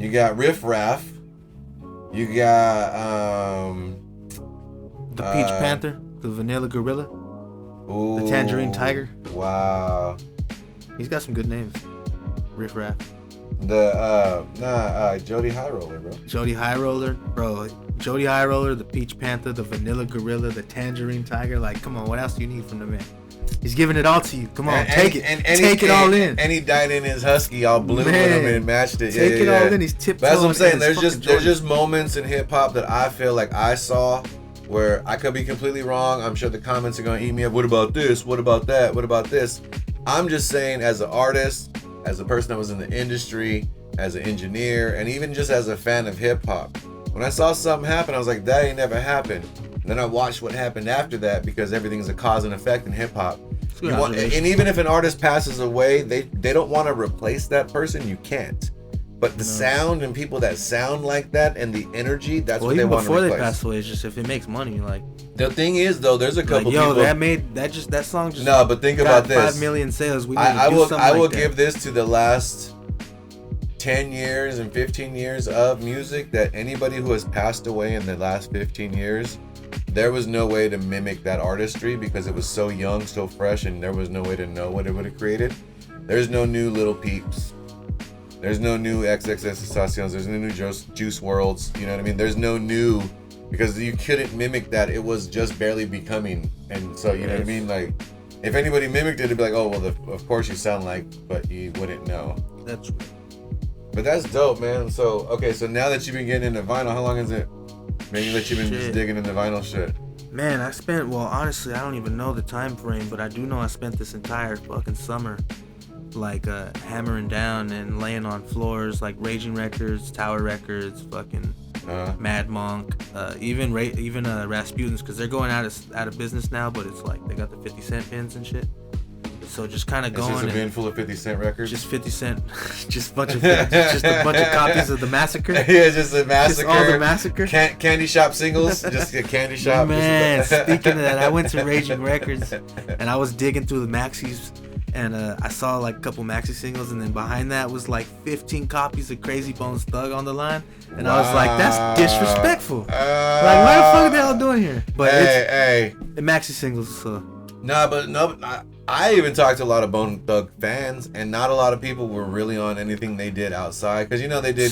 got Riff Raff. You got the Peach Panther, the Vanilla Gorilla, the Tangerine Tiger. Wow. He's got some good names. Riff Raff. Jody High Roller, bro. Jody High Roller, the Peach Panther, the Vanilla Gorilla, the Tangerine Tiger. Like, come on, what else do you need from the man? He's giving it all to you. Come on, take it all in. And he died in his husky, all blue with him and matched it. Take it all in. He's tiptoeing. That's what I'm saying. There's just moments in hip hop that I feel like I saw where I could be completely wrong. I'm sure the comments are gonna eat me up. What about this? What about that? What about this? I'm just saying, as an artist, as a person that was in the industry, as an engineer, and even just as a fan of hip hop, when I saw something happen, I was like, that ain't never happened. And then I watched what happened after that, because everything's a cause and effect in hip hop. And even if an artist passes away, they don't want to replace that person. You can't. But the sound and people that sound like that and the energy, that's what they want to replace. Before they pass away, it's just if it makes money, like. The thing is, though, there's a couple people. That song just. No, but think about this. 5 million sales. I will give this to the last 10 years and 15 years of music, that anybody who has passed away in the last 15 years, there was no way to mimic that artistry, because it was so young, so fresh, and there was no way to know what it would have created. There's no new Little Peeps. There's no new XXXTentacion. There's no new Juice WRLDs. You know what I mean? There's no new, because you couldn't mimic that. It was just barely becoming. And so, you know what I mean? Like, if anybody mimicked it, it'd be like, oh, well, of course you sound like, but you wouldn't know. That's right. But that's dope, man. So, okay, so now that you've been getting into vinyl, how long is it? Maybe that you've been just digging into vinyl shit. Man, honestly, I don't even know the time frame, but I do know I spent this entire fucking summer like hammering down and laying on floors, like Raging Records, Tower Records, fucking Mad Monk, even Rasputin's, because they're going out of business now, but it's like they got the 50 cent pins and shit. So just kind of going. It's just a bin full of 50 Cent records. Just 50 Cent, just a bunch of copies of the Massacre. Yeah, just the Massacre. Just all the Massacre. Candy shop singles. Just a candy shop. Man, speaking of that, I went to Raging Records and I was digging through the maxis, and I saw like a couple maxi singles, and then behind that was like 15 copies of Crazy Bones Thug on the line, and I was like, that's disrespectful. Like, what the fuck are they all doing here? But it's maxi singles, so. No, but I even talked to a lot of Bone Thug fans, and not a lot of people were really on anything they did outside. Because, they did,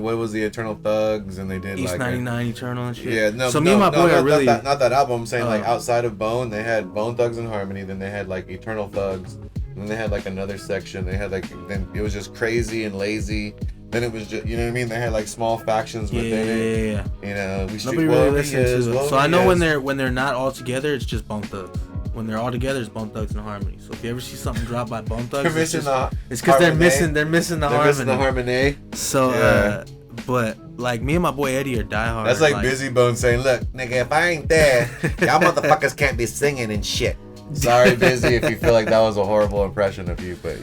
what was the Eternal Thugs, and they did East like 99 Eternal and shit. Yeah, no, so me and my boy are really... Not that album, I'm saying like outside of Bone, they had Bone Thugs and Harmony, then they had like Eternal Thugs, and then they had like another section, they had like, then it was just Crazy and Lazy. Then it was just, you know what I mean? They had like small factions within it. Yeah. Nobody really listens to it. So I know when they're not all together, it's just Bone Thugs. When they're all together, it's Bone Thugs and Harmony. So if you ever see something dropped by Bone Thugs, it's because they're missing the harmony. Missing the harmony. So, but like me and my boy Eddie are diehard. That's like Busy Bone saying, "Look, nigga, if I ain't there, y'all motherfuckers can't be singing and shit." Sorry, Busy, if you feel like that was a horrible impression of you, but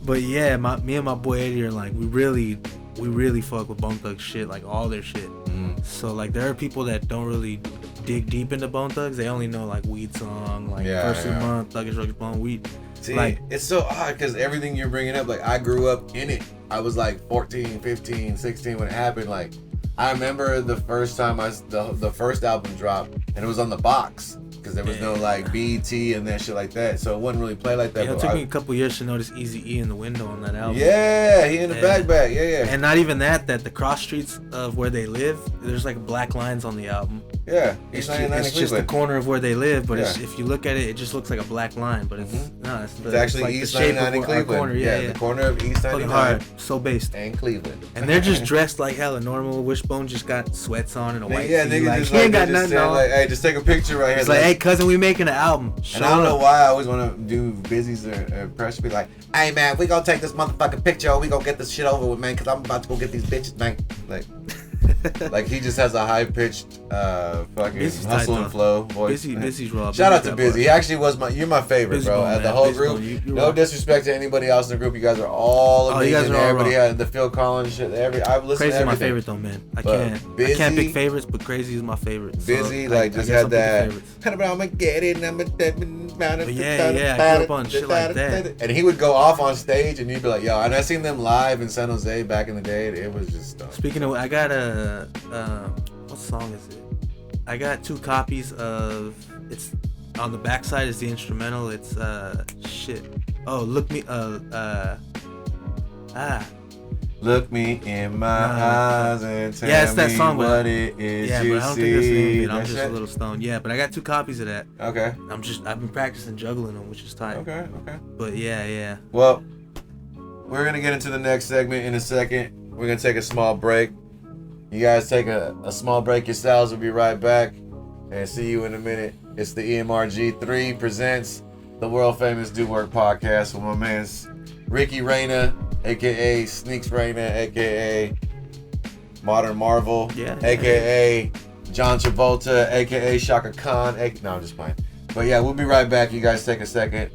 But yeah, me and my boy Eddie are like, we really fuck with Bone Thugs shit, like all their shit. So like there are people that don't really dig deep into Bone Thugs. They only know like Weed Song, like First of the Month, Thuggish Ruggish Bone, Weed. See, like, it's so odd because everything you're bringing up, like I grew up in it. I was like 14, 15, 16 when it happened. Like I remember the first time the first album dropped, and it was on the box. Because there was no like BET and that shit like that, so it wouldn't really play like that. Yeah, it took me a couple years to notice Eazy-E in the window on that album. Yeah, he in the back. Yeah. And not even that the cross streets of where they live, there's like black lines on the album. Yeah, it's just the corner of where they live, but if you look at it, it just looks like a black line, but it's it's actually like East 99 in Cleveland. Corner. Yeah, the corner of East 99. Hard, so based. And Cleveland. And they're just dressed like hella normal. Wishbone just got sweats on and a white tee. Nigga like, just he ain't got nothing on. Like, hey, just take a picture right here. It's like, hey, cousin, we making an album. And I don't know why I always want to do Busy's press be like, hey man, we gonna take this motherfucking picture or we gonna get this shit over with, man, because I'm about to go get these bitches, man. Like he just has a high pitched fucking Busy's hustle and flow voice. Busy's raw. Shout out to Busy. He actually was you're my favorite, Busy bro. bone, The whole Busy group. bone, No disrespect to anybody else in the group. You guys are all amazing. You guys are all everybody raw. had the Phil Collins shit. I've listened Crazy to everything. is my favorite though, man. I can't pick favorites, but Crazy is my favorite. Busy, so just had that. I'm get it. But yeah, I grew up on shit like that. And he would go off on stage, and you'd be like, yo. And I seen them live in San Jose back in the day. It was just. Speaking of, I got what song is it? I got 2 copies of. It's on the backside is the instrumental. It's shit. Oh, look me. Look me in my eyes and tell it's that me song, what it is yeah, you but I don't see. think that's the name of it. I'm just a little stoned. Yeah, but I got 2 copies of that. Okay. I've been practicing juggling them, which is tight. Okay. But yeah. Well, we're gonna get into the next segment in a second. We're gonna take a small break. You guys take a small break yourselves. We'll be right back and see you in a minute. It's the EMRG3 presents the world famous Do Work podcast with my man Ricky Reyna, a.k.a. Sneakz Reyna, a.k.a. Modern Marvel, a.k.a. John Travolta, a.k.a. Shaka Khan. No, I'm just playing. But yeah, we'll be right back. You guys take a second.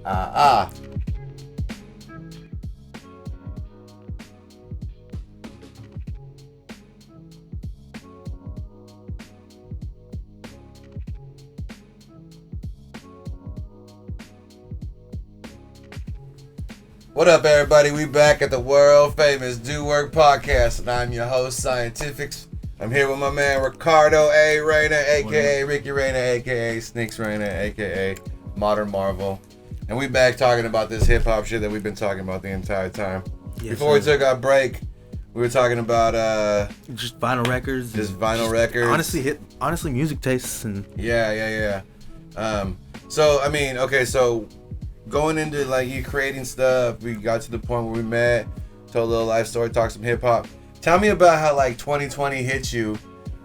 What up, everybody? We back at the world famous Do Work podcast, and I'm your host, Scientifics. I'm here with my man Ricardo A. Reyna, a.k.a. Ricky Reyna, a.k.a. Sneakz Reyna, a.k.a. Modern Marvel. And we back talking about this hip-hop shit that we've been talking about the entire time. Yes, Before we took our break, we were talking about just vinyl records. Honestly, music tastes and yeah. So going into like you creating stuff, we got to the point where we met, told a little life story, talked some hip hop. Tell me about how like 2020 hit you,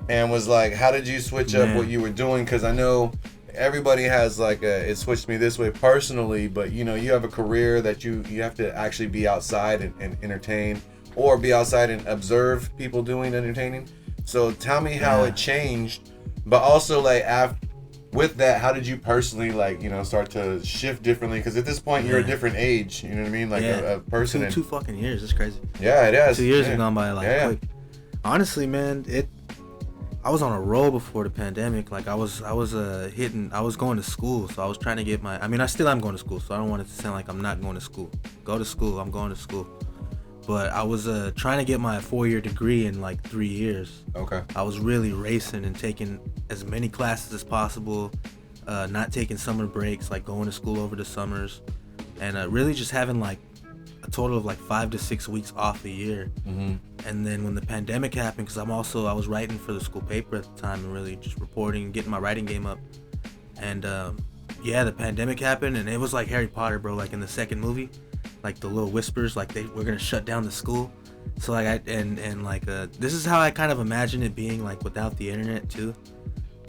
and was like, how did you switch up what you were doing? Because I know everybody has like it switched me this way personally, but you have a career that you have to actually be outside and entertain, or be outside and observe people doing entertaining. So tell me how it changed, but also like with that, how did you personally start to shift differently? Because at this point you're a different age, you know what I mean? Like a person. Two fucking years. It's crazy. Yeah, it is. 2 years have gone by quick. Honestly, man, I was on a roll before the pandemic. Like I was going to school, so I was trying to get I still am going to school, so I don't want it to sound like I'm not going to school. Go to school, I'm going to school. But I was trying to get my 4-year degree in like 3 years. Okay. I was really racing and taking as many classes as possible. not taking summer breaks, like going to school over the summers, and really just having like a total of like 5 to 6 weeks off a year. And then when the pandemic happened, because I was writing for the school paper at the time and really just reporting and getting my writing game up. And the pandemic happened, and it was like Harry Potter, bro. Like in the second movie, like the little whispers, like we're gonna shut down the school. So like this is how I kind of imagine it being like without the internet too.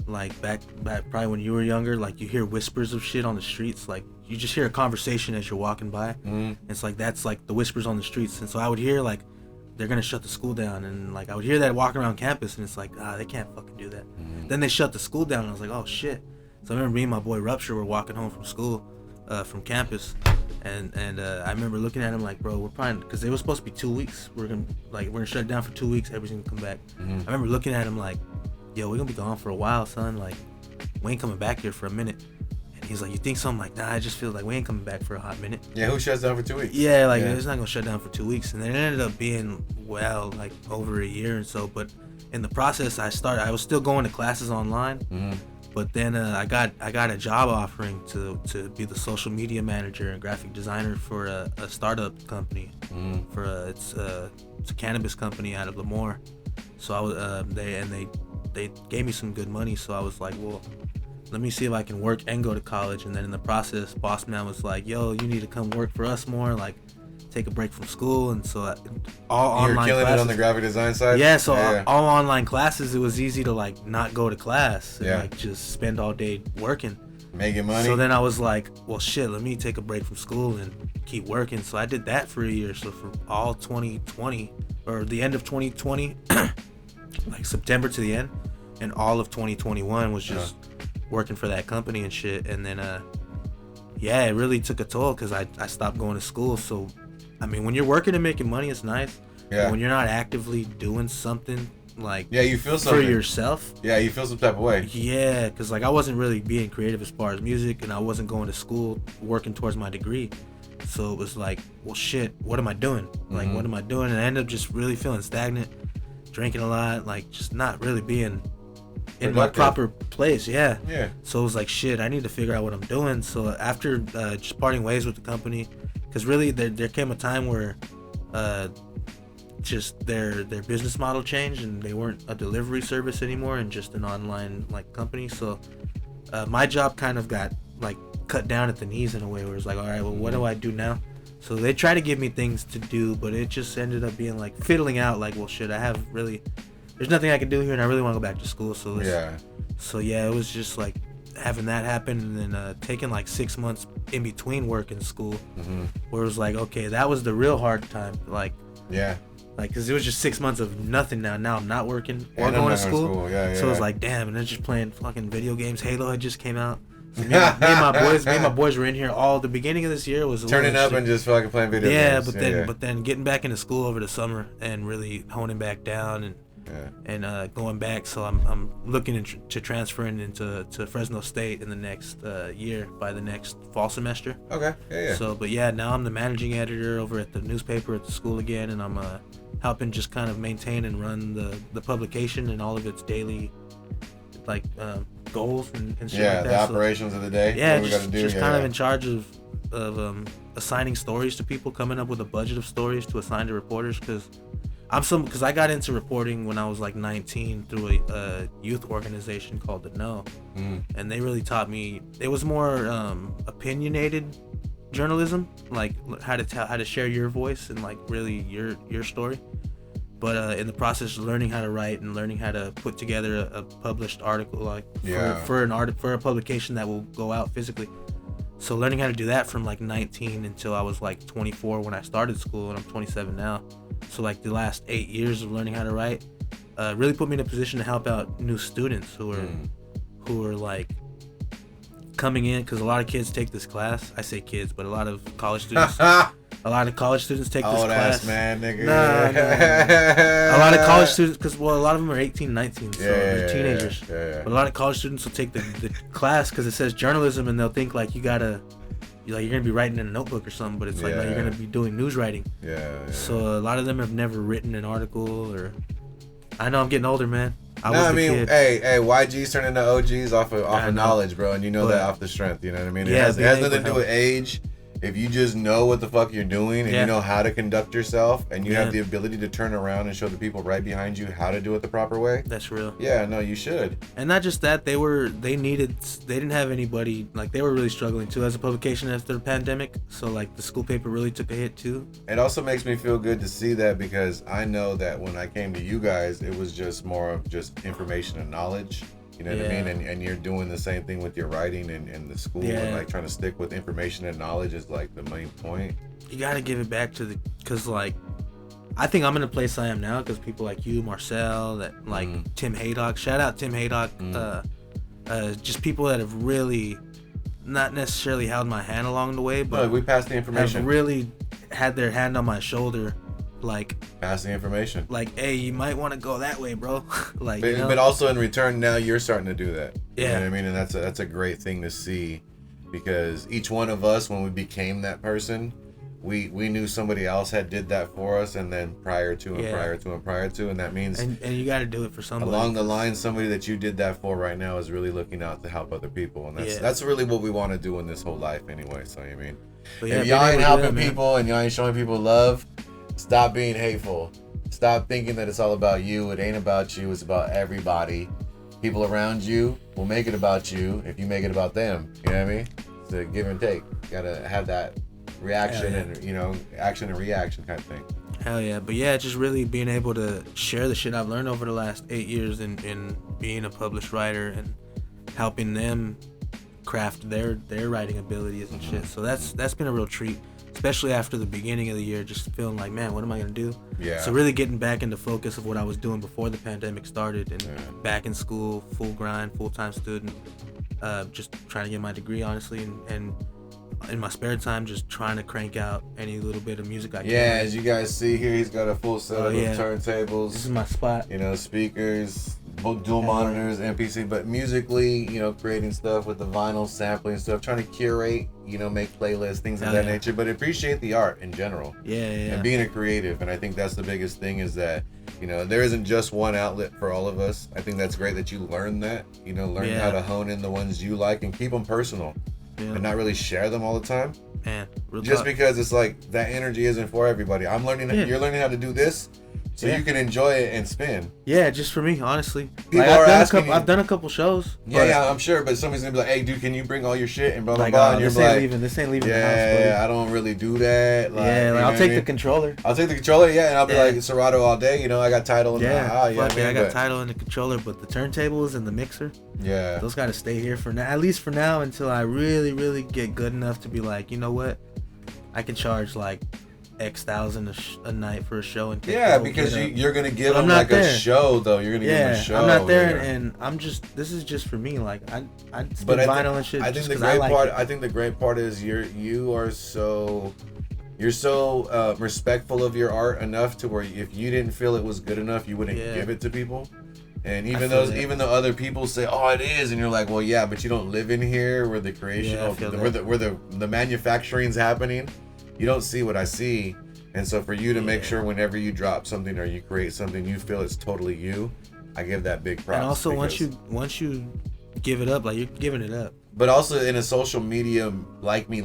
Like back probably when you were younger, like you hear whispers of shit on the streets, like you just hear a conversation as you're walking by. It's like that's like the whispers on the streets. And so I would hear like they're gonna shut the school down, and like I would hear that walking around campus, and it's like they can't fucking do that. Then they shut the school down, and I was like, oh shit. So I remember me and my boy Rupture were walking home from school, from campus, and I remember looking at him like, bro, we're probably, because it was supposed to be 2 weeks. We're gonna shut it down for 2 weeks. Everything's gonna come back. I remember looking at him like, yo, we're gonna be gone for a while, son. Like, we ain't coming back here for a minute. And he's like, you think so? I'm like, nah, I just feel like we ain't coming back for a hot minute. Yeah, who shuts down for 2 weeks? Yeah, like it's not gonna shut down for 2 weeks. And then it ended up being like over a year or so. But in the process, I was still going to classes online. But then I got a job offering to be the social media manager and graphic designer for a startup company. It's a cannabis company out of Lemoore. So I was they gave me some good money. So I was like, well, let me see if I can work and go to college. And then in the process, boss man was like, yo, you need to come work for us more. Like, take a break from school. And so all online classes. You're killing it on the graphic design side? Yeah, so all online classes, it was easy to like not go to class and like just spend all day working. Making money. So then I was like, well shit, let me take a break from school and keep working. So I did that for a year. So for all 2020, or the end of 2020, like September to the end, and all of 2021 was just working for that company and shit. And then it really took a toll because I stopped going to school. So I mean, when you're working and making money, it's nice. Yeah. But when you're not actively doing something, like, you feel something for yourself. Yeah, you feel some type of way. Yeah, because like I wasn't really being creative as far as music, and I wasn't going to school working towards my degree. So it was like, well, shit, what am I doing? Like, what am I doing? And I ended up just really feeling stagnant, drinking a lot, like just not really being in my proper place. Yeah. So it was like, shit, I need to figure out what I'm doing. So after just parting ways with the company, because really there came a time where just their business model changed, and they weren't a delivery service anymore and just an online like company. So my job kind of got like cut down at the knees in a way where it's like, all right, well, what do I do now? So they try to give me things to do, but it just ended up being like fiddling out, like, well, shit, there's nothing I can do here, and I really want to go back to school. So it was just like having that happen, and then taking like 6 months in between work and school, where it was like, okay, that was the real hard time, like, because it was just 6 months of nothing. Now I'm not working or going to school. So it was like, damn, and then just playing fucking video games. Halo had just came out. So me and my boys were in here all the beginning of this year. Was turning up and just fucking playing video games. But then getting back into school over the summer and really honing back down and going back. So I'm looking to transferring into Fresno State in the next year, by the next fall semester. Okay. So now I'm the managing editor over at the newspaper at the school again, and I'm helping just kind of maintain and run the publication and all of its daily like goals and shit like that. The operations of the day. Yeah, just kind of in charge of assigning stories to people, coming up with a budget of stories to assign to reporters, because I got into reporting when I was like 19 through a youth organization called The Know, and they really taught me. It was more opinionated journalism, like how to share your voice and like really your story. But in the process of learning how to write and learning how to put together a published article, like for a publication that will go out physically. So learning how to do that from like 19 until I was like 24 when I started school, and I'm 27 now. So like the last 8 years of learning how to write really put me in a position to help out new students who are like coming in, because a lot of kids take this class. I say kids, but a lot of college students. A lot of college students take this class. Old ass man, nigga. Nah. A lot of college students, because a lot of them are 18, 19, so they're teenagers. But a lot of college students will take the class because it says journalism, and they'll think like you're gonna be writing in a notebook or something, but it's like no, you're gonna be doing news writing. So a lot of them have never written an article, or I know I'm getting older, man. I mean, hey, YG's turning into OGs off of knowledge, bro, and you know that off the strength. You know what I mean? It has nothing to do with age. If you just know what the fuck you're doing and you know how to conduct yourself and you have the ability to turn around and show the people right behind you how to do it the proper way. That's real. Yeah, no, you should. And not just that, they didn't have anybody, like they were really struggling too as a publication after the pandemic. So like the school paper really took a hit too. It also makes me feel good to see that because I know that when I came to you guys, it was just more of just information and knowledge. You know what I mean? And you're doing the same thing with your writing and the school and like trying to stick with information and knowledge is like the main point. You got to give it back to because like, I think I'm in the place I am now because people like you, Marcel, that like Tim Haydock, shout out Tim Haydock, just people that have really not necessarily held my hand along the way, but we passed the information. Have really had their hand on my shoulder. Like passing information, like, hey, you might want to go that way, bro. Like, but also in return, now you're starting to do that. Yeah, you know what I mean, and that's a great thing to see, because each one of us, when we became that person, we knew somebody else had did that for us, and then prior to, and that means and you got to do it for somebody. Along the line, somebody that you did that for right now is really looking out to help other people, and that's really what we want to do in this whole life, anyway. So you mean, if y'all ain't helping people and y'all ain't showing people love. Stop being hateful. Stop thinking that it's all about you. It ain't about you. It's about everybody. People around you will make it about you if you make it about them. You know what I mean? It's a give and take. You gotta have that reaction and, action and reaction kind of thing. Hell yeah. But yeah, just really being able to share the shit I've learned over the last 8 years in being a published writer and helping them craft their writing abilities and shit. So that's been a real treat. Especially after the beginning of the year, just feeling like, man, what am I going to do? Yeah. So really getting back into focus of what I was doing before the pandemic started and back in school, full grind, full-time student, just trying to get my degree, honestly, and in my spare time, just trying to crank out any little bit of music I can. Yeah, as you guys see here, he's got a full set of turntables. This is my spot. Speakers, dual monitors, MPC, but musically, creating stuff with the vinyl, sampling stuff, trying to curate, make playlists, things of that nature, but appreciate the art in general. And being a creative, and I think that's the biggest thing is that, there isn't just one outlet for all of us. I think that's great that you learn that, learn how to hone in the ones you like and keep them personal and not really share them all the time. Man, just because it's like that energy isn't for everybody. You're learning how to do this. So you can enjoy it and spin. Yeah, just for me, honestly. People are asking I've done a couple shows. Yeah, I'm sure, but somebody's gonna be like, "Hey, dude, can you bring all your shit and blah blah blah?" And this ain't leaving the house, buddy. Yeah, I don't really do that. I'll take the controller. I'll take the controller, and I'll be like Serato all day. I got Tidal and I got Tidal and the controller, but the turntables and the mixer, those got to stay here for now, at least for now, until I really, really get good enough to be like, you know what, I can charge like X thousand a night for a show and because you're gonna give them like a show though. You're gonna give them a show. I'm not there, and this is just for me. Like I spend vinyl and shit. I think the great part is you're so respectful of your art enough to where if you didn't feel it was good enough, you wouldn't give it to people. And even though other people say, "Oh, it is," and you're like, "Well, yeah, but you don't live in here where the creation where the manufacturing's happening." You don't see what I see, and so for you to make sure whenever you drop something or you create something, you feel it's totally you. I give that big props. And also, once you give it up, like you're giving it up. But also in a social media like me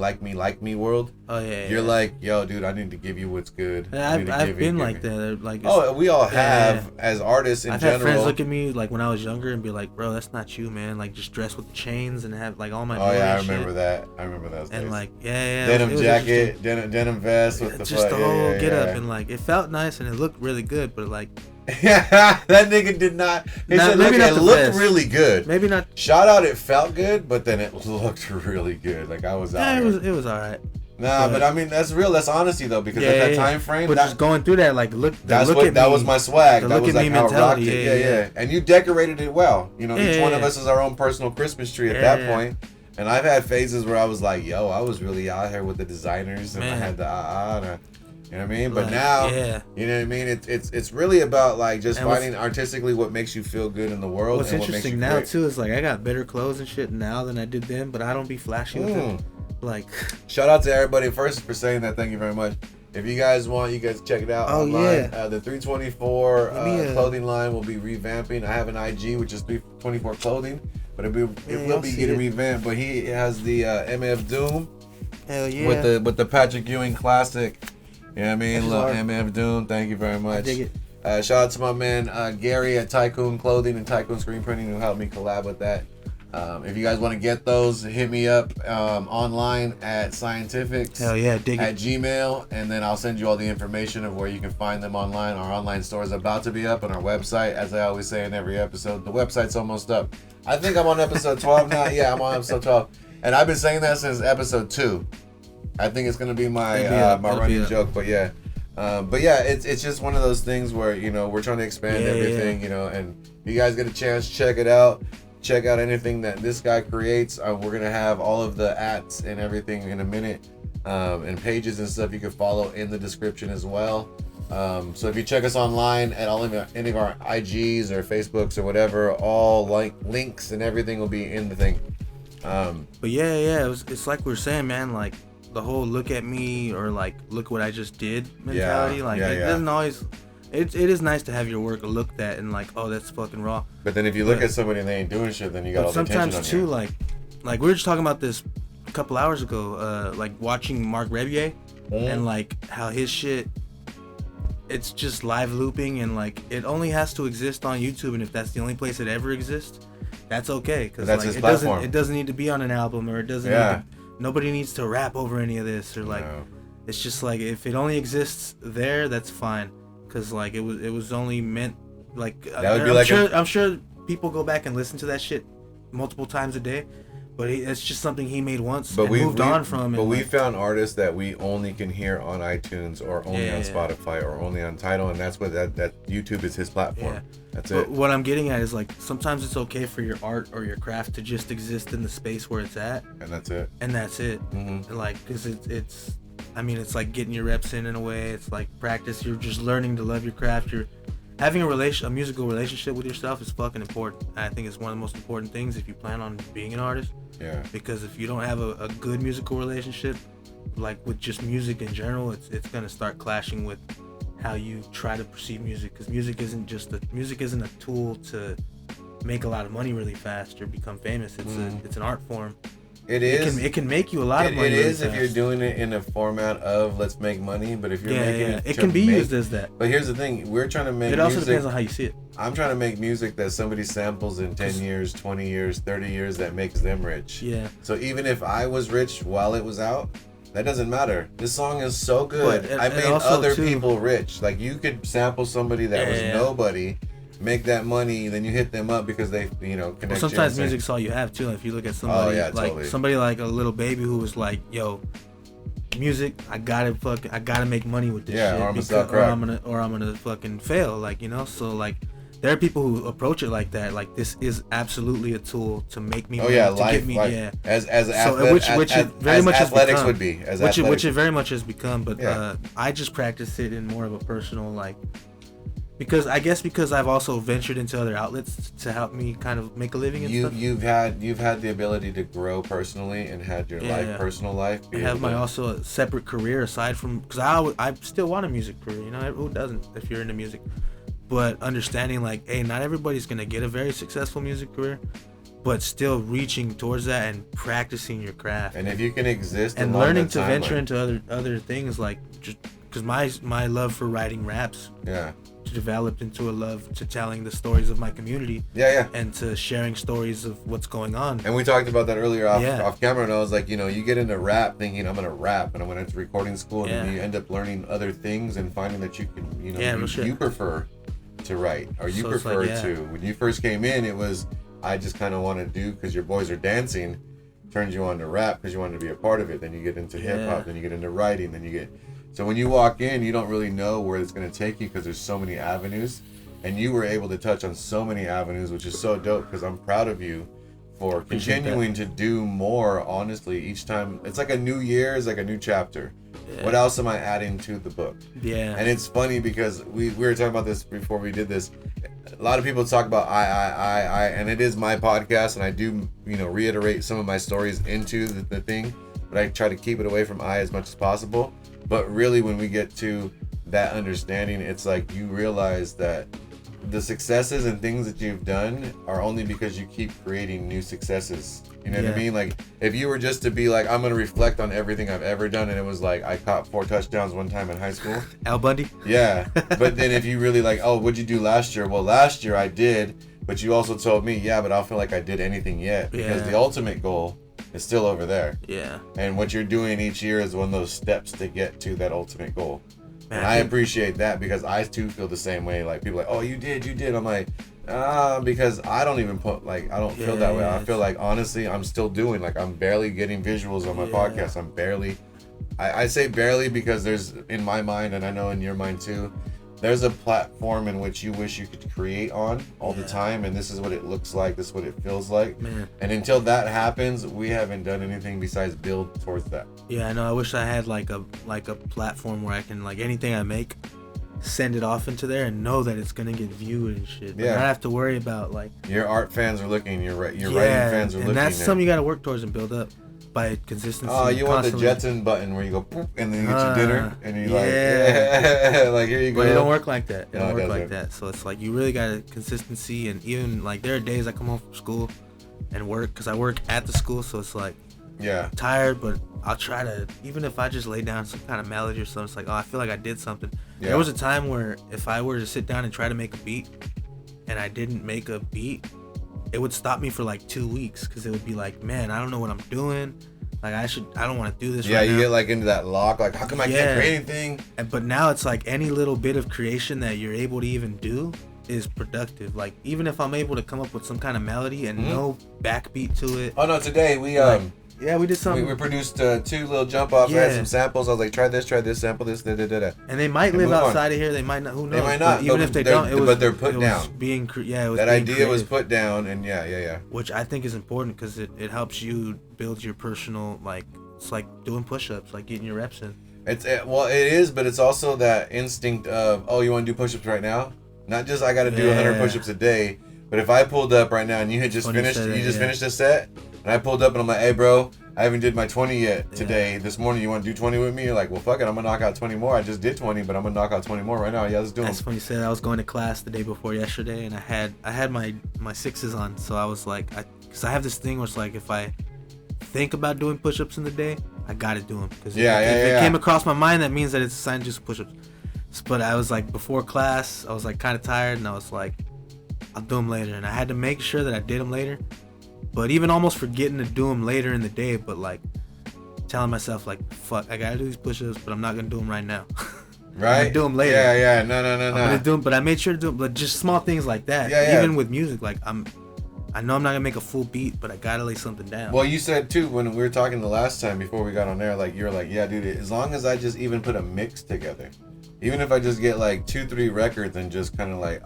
world, you're like, yo, dude, I need to give you what's good. I've been like that. Like, we all have as artists in general. I've had friends look at me like when I was younger and be like, bro, that's not you, man. Like just dress with the chains and have like all my. I remember that. I remember those days. And like, denim jacket, denim vest with the just the whole get up and like it felt nice and it looked really good, but like. That nigga did not. He said, look, it looked really good. Maybe not. Shout out, it felt good, but then it looked really good. Like I was out. It was all right. Nah, but I mean that's real. That's honesty though, because at that time frame, but just going through that, like that was my swag. That was like how I rocked it. Yeah. And you decorated it well. Each one of us is our own personal Christmas tree at that point. And I've had phases where I was like, yo, I was really out here with the designers, and I had the ahhh. You know what I mean? But now, you know what I mean? It's really about like just finding artistically what makes you feel good in the world. What's interesting now too is like I got better clothes and shit now than I did then, but I don't be flashy with it. Like, shout out to everybody first for saying that. Thank you very much. If you guys want, you guys check it out online. The 324 clothing line will be revamping. I have an IG, which is 324 clothing, but it will be getting revamped. But he has the MF Doom. Hell yeah. With the Patrick Ewing classic. You know what I mean? Love MF Doom. Thank you very much. I dig it. Shout out to my man Gary at Tycoon Clothing and Tycoon Screen Printing who helped me collab with that. If you guys want to get those, hit me up online at Scientifics. Hell yeah, dig at it. Gmail, and then I'll send you all the information of where you can find them online. Our online store is about to be up on our website. As I always say in every episode, the website's almost up. I think I'm on episode 12 now. Yeah, I'm on episode 12. And I've been saying that since episode 2. I think it's going to be my running joke, but yeah. It's just one of those things where, you know, we're trying to expand everything, you know, and if you guys get a chance, check it out. Check out anything that this guy creates. We're going to have all of the ats and everything in a minute, and pages and stuff you can follow in the description as well. So if you check us online at any of our IGs or Facebooks or whatever, all links and everything will be in the thing. But it's like we were saying, man, like the whole look at me or like look what I just did mentality. It doesn't always. It is nice to have your work looked at and like, oh, that's fucking raw. But then if you look at somebody and they ain't doing shit, then you got all the attention on you. Sometimes too, like we were just talking about this a couple hours ago, like watching Mark Rebier and like how his shit, it's just live looping and like it only has to exist on YouTube, and if that's the only place it ever exists, that's okay, because like it doesn't need to be on an album, or it doesn't. Nobody needs to rap over any of this, or like it's just like if it only exists there, that's fine. Cause like it was only meant like I'm sure people go back and listen to that shit multiple times a day, but it's just something he made once and moved on from. But we found artists that we only can hear on iTunes or only on Spotify or only on Tidal, and that's what that YouTube is his platform. That's it. What I'm getting at is like sometimes it's okay for your art or your craft to just exist in the space where it's at, and that's it. Mm-hmm. Like, cause it's. I mean, it's like getting your reps in a way. It's like practice. You're just learning to love your craft. You're having a musical relationship with yourself is fucking important. I think it's one of the most important things if you plan on being an artist. Yeah. Because if you don't have a good musical relationship, like with just music in general, it's gonna start clashing with how you try to perceive music. Because music isn't a tool to make a lot of money really fast or become famous. It's an art form. It is. It can make you a lot of money. It is if you're doing it in a format of let's make money, but if you're making it can be used as that. But here's the thing: we're trying to make. It also depends on how you see it. I'm trying to make music that somebody samples in 10 years, 20 years, 30 years that makes them rich. Yeah. So even if I was rich while it was out, that doesn't matter. This song is so good. I made other people rich. Like you could sample somebody that was nobody. Make that money, then you hit them up because they, connect. Well, sometimes music's all you have too. If you look at somebody somebody like a little baby who was like, "Yo, music, I gotta make money with this shit, or I'm gonna fucking fail." Like So like, there are people who approach it like that. Like this is absolutely a tool to make me money, to get me as which it very much athletics has become, would be which it very much has become. But I just practice it in more of a personal like. Because I've also ventured into other outlets to help me kind of make a living and stuff. You've had the ability to grow personally and had your personal life. I have my also a separate career aside from, because I still want a music career. Who doesn't if you're into music? But understanding like, hey, not everybody's gonna get a very successful music career, but still reaching towards that and practicing your craft. And if you can exist and learning to venture into other things, like just because my love for writing raps. Developed into a love to telling the stories of my community and to sharing stories of what's going on. And we talked about that earlier off camera, and I was like, you get into rap thinking I'm gonna rap and I'm gonna into recording school, and then you end up learning other things and finding that you can you prefer to write, or you prefer to. When you first came in, it was I just kind of want to do because your boys are dancing, turns you on to rap because you wanted to be a part of it. Then you get into hip hop, then you get into writing, then you get. So when you walk in, you don't really know where it's going to take you because there's so many avenues, and you were able to touch on so many avenues, which is so dope because I'm proud of you for continuing to do more, honestly, each time. It's like a new year, it's like a new chapter. Yeah. What else am I adding to the book? Yeah. And it's funny because we were talking about this before we did this. A lot of people talk about I, and it is my podcast, and I do, reiterate some of my stories into the thing, but I try to keep it away from I as much as possible. But really, when we get to that understanding, it's like you realize that the successes and things that you've done are only because you keep creating new successes. You know what I mean? Like, if you were just to be like, I'm going to reflect on everything I've ever done, and it was like, I caught 4 touchdowns one time in high school. Al Bundy? Yeah. But then if you really like, oh, what'd you do last year? Well, last year I did, but you also told me, yeah, but I don't feel like I did anything yet. Because the ultimate goal is still over there. Yeah. And what you're doing each year is one of those steps to get to that ultimate goal. Man, and I appreciate that, because I too feel the same way. Like, people are like, oh, you did. I'm like, because I don't even put, like, I don't feel that way. I feel like, honestly, I'm still doing, like, I'm barely getting visuals on my podcast. I'm barely, I say barely because there's, in my mind, and I know in your mind too, there's a platform in which you wish you could create on all the time, and this is what it looks like, this is what it feels like. Man. And until that happens, we haven't done anything besides build towards that. Yeah, I know. I wish I had like a platform where I can, like, anything I make, send it off into there and know that it's gonna get viewed and shit. But I have to worry about, like, your art fans are looking, your writing fans are looking. And that's something you gotta work towards and build up by consistency. Oh, you want the Jetson button where you go poop, and then you get your dinner, and you're like, like, here you go. But it don't work like that. It don't work like that. So it's like, you really got consistency. And even, like, there are days I come home from school and work, because I work at the school, so it's like, tired, but I'll try to, even if I just lay down some kind of melody or something, it's like, oh, I feel like I did something. There was a time where if I were to sit down and try to make a beat and I didn't make a beat, it would stop me for like 2 weeks, because it would be like, man, I don't know what I'm doing. Like, I don't want to do this right now. Yeah, you get like into that lock, like, how come I can't create anything? But now it's like, any little bit of creation that you're able to even do is productive. Like, even if I'm able to come up with some kind of melody and no backbeat to it. Oh no, today we we did something. We produced 2 little jump offs. I had some samples. I was like, try this, sample this, da. And they might live outside of here. They might not. Who knows? They might not. But even if they don't, but they're put down. That idea was put down, and yeah. Which I think is important, because it helps you build your personal, like, it's like doing push-ups, like getting your reps in. It is, but it's also that instinct of, oh, you want to do push-ups right now? Not just I got to do 100 push-ups a day, but if I pulled up right now and you had just finished a set, and I pulled up and I'm like, hey, bro, I haven't did my 20 yet today. This morning, you want to do 20 with me? You're like, well, fuck it, I'm gonna knock out 20 more. I just did 20, but I'm gonna knock out 20 more right now. Yeah, let's do them. That's funny you said. I was going to class the day before yesterday, and I had my Sneakzs on, so I was like, because I have this thing where it's like, if I think about doing push-ups in the day, I gotta do them. Because if it came across my mind, that means that it's a sign to do push-ups. But I was like, before class, I was like kind of tired, and I was like, I'll do them later. And I had to make sure that I did them later. But even almost forgetting to do them later in the day, but like telling myself, like, fuck, I gotta do these push-ups, but I'm not gonna do them right now. Right? I'm gonna do them later. Yeah, no. I'm gonna do them, but I made sure to do them, but just small things like that. Even with music, like, I know I'm not gonna make a full beat, but I gotta lay something down. Well, you said too, when we were talking the last time before we got on there, like, you're like, yeah, dude, as long as I just even put a mix together, even if I just get like 2-3 records and just kind of like,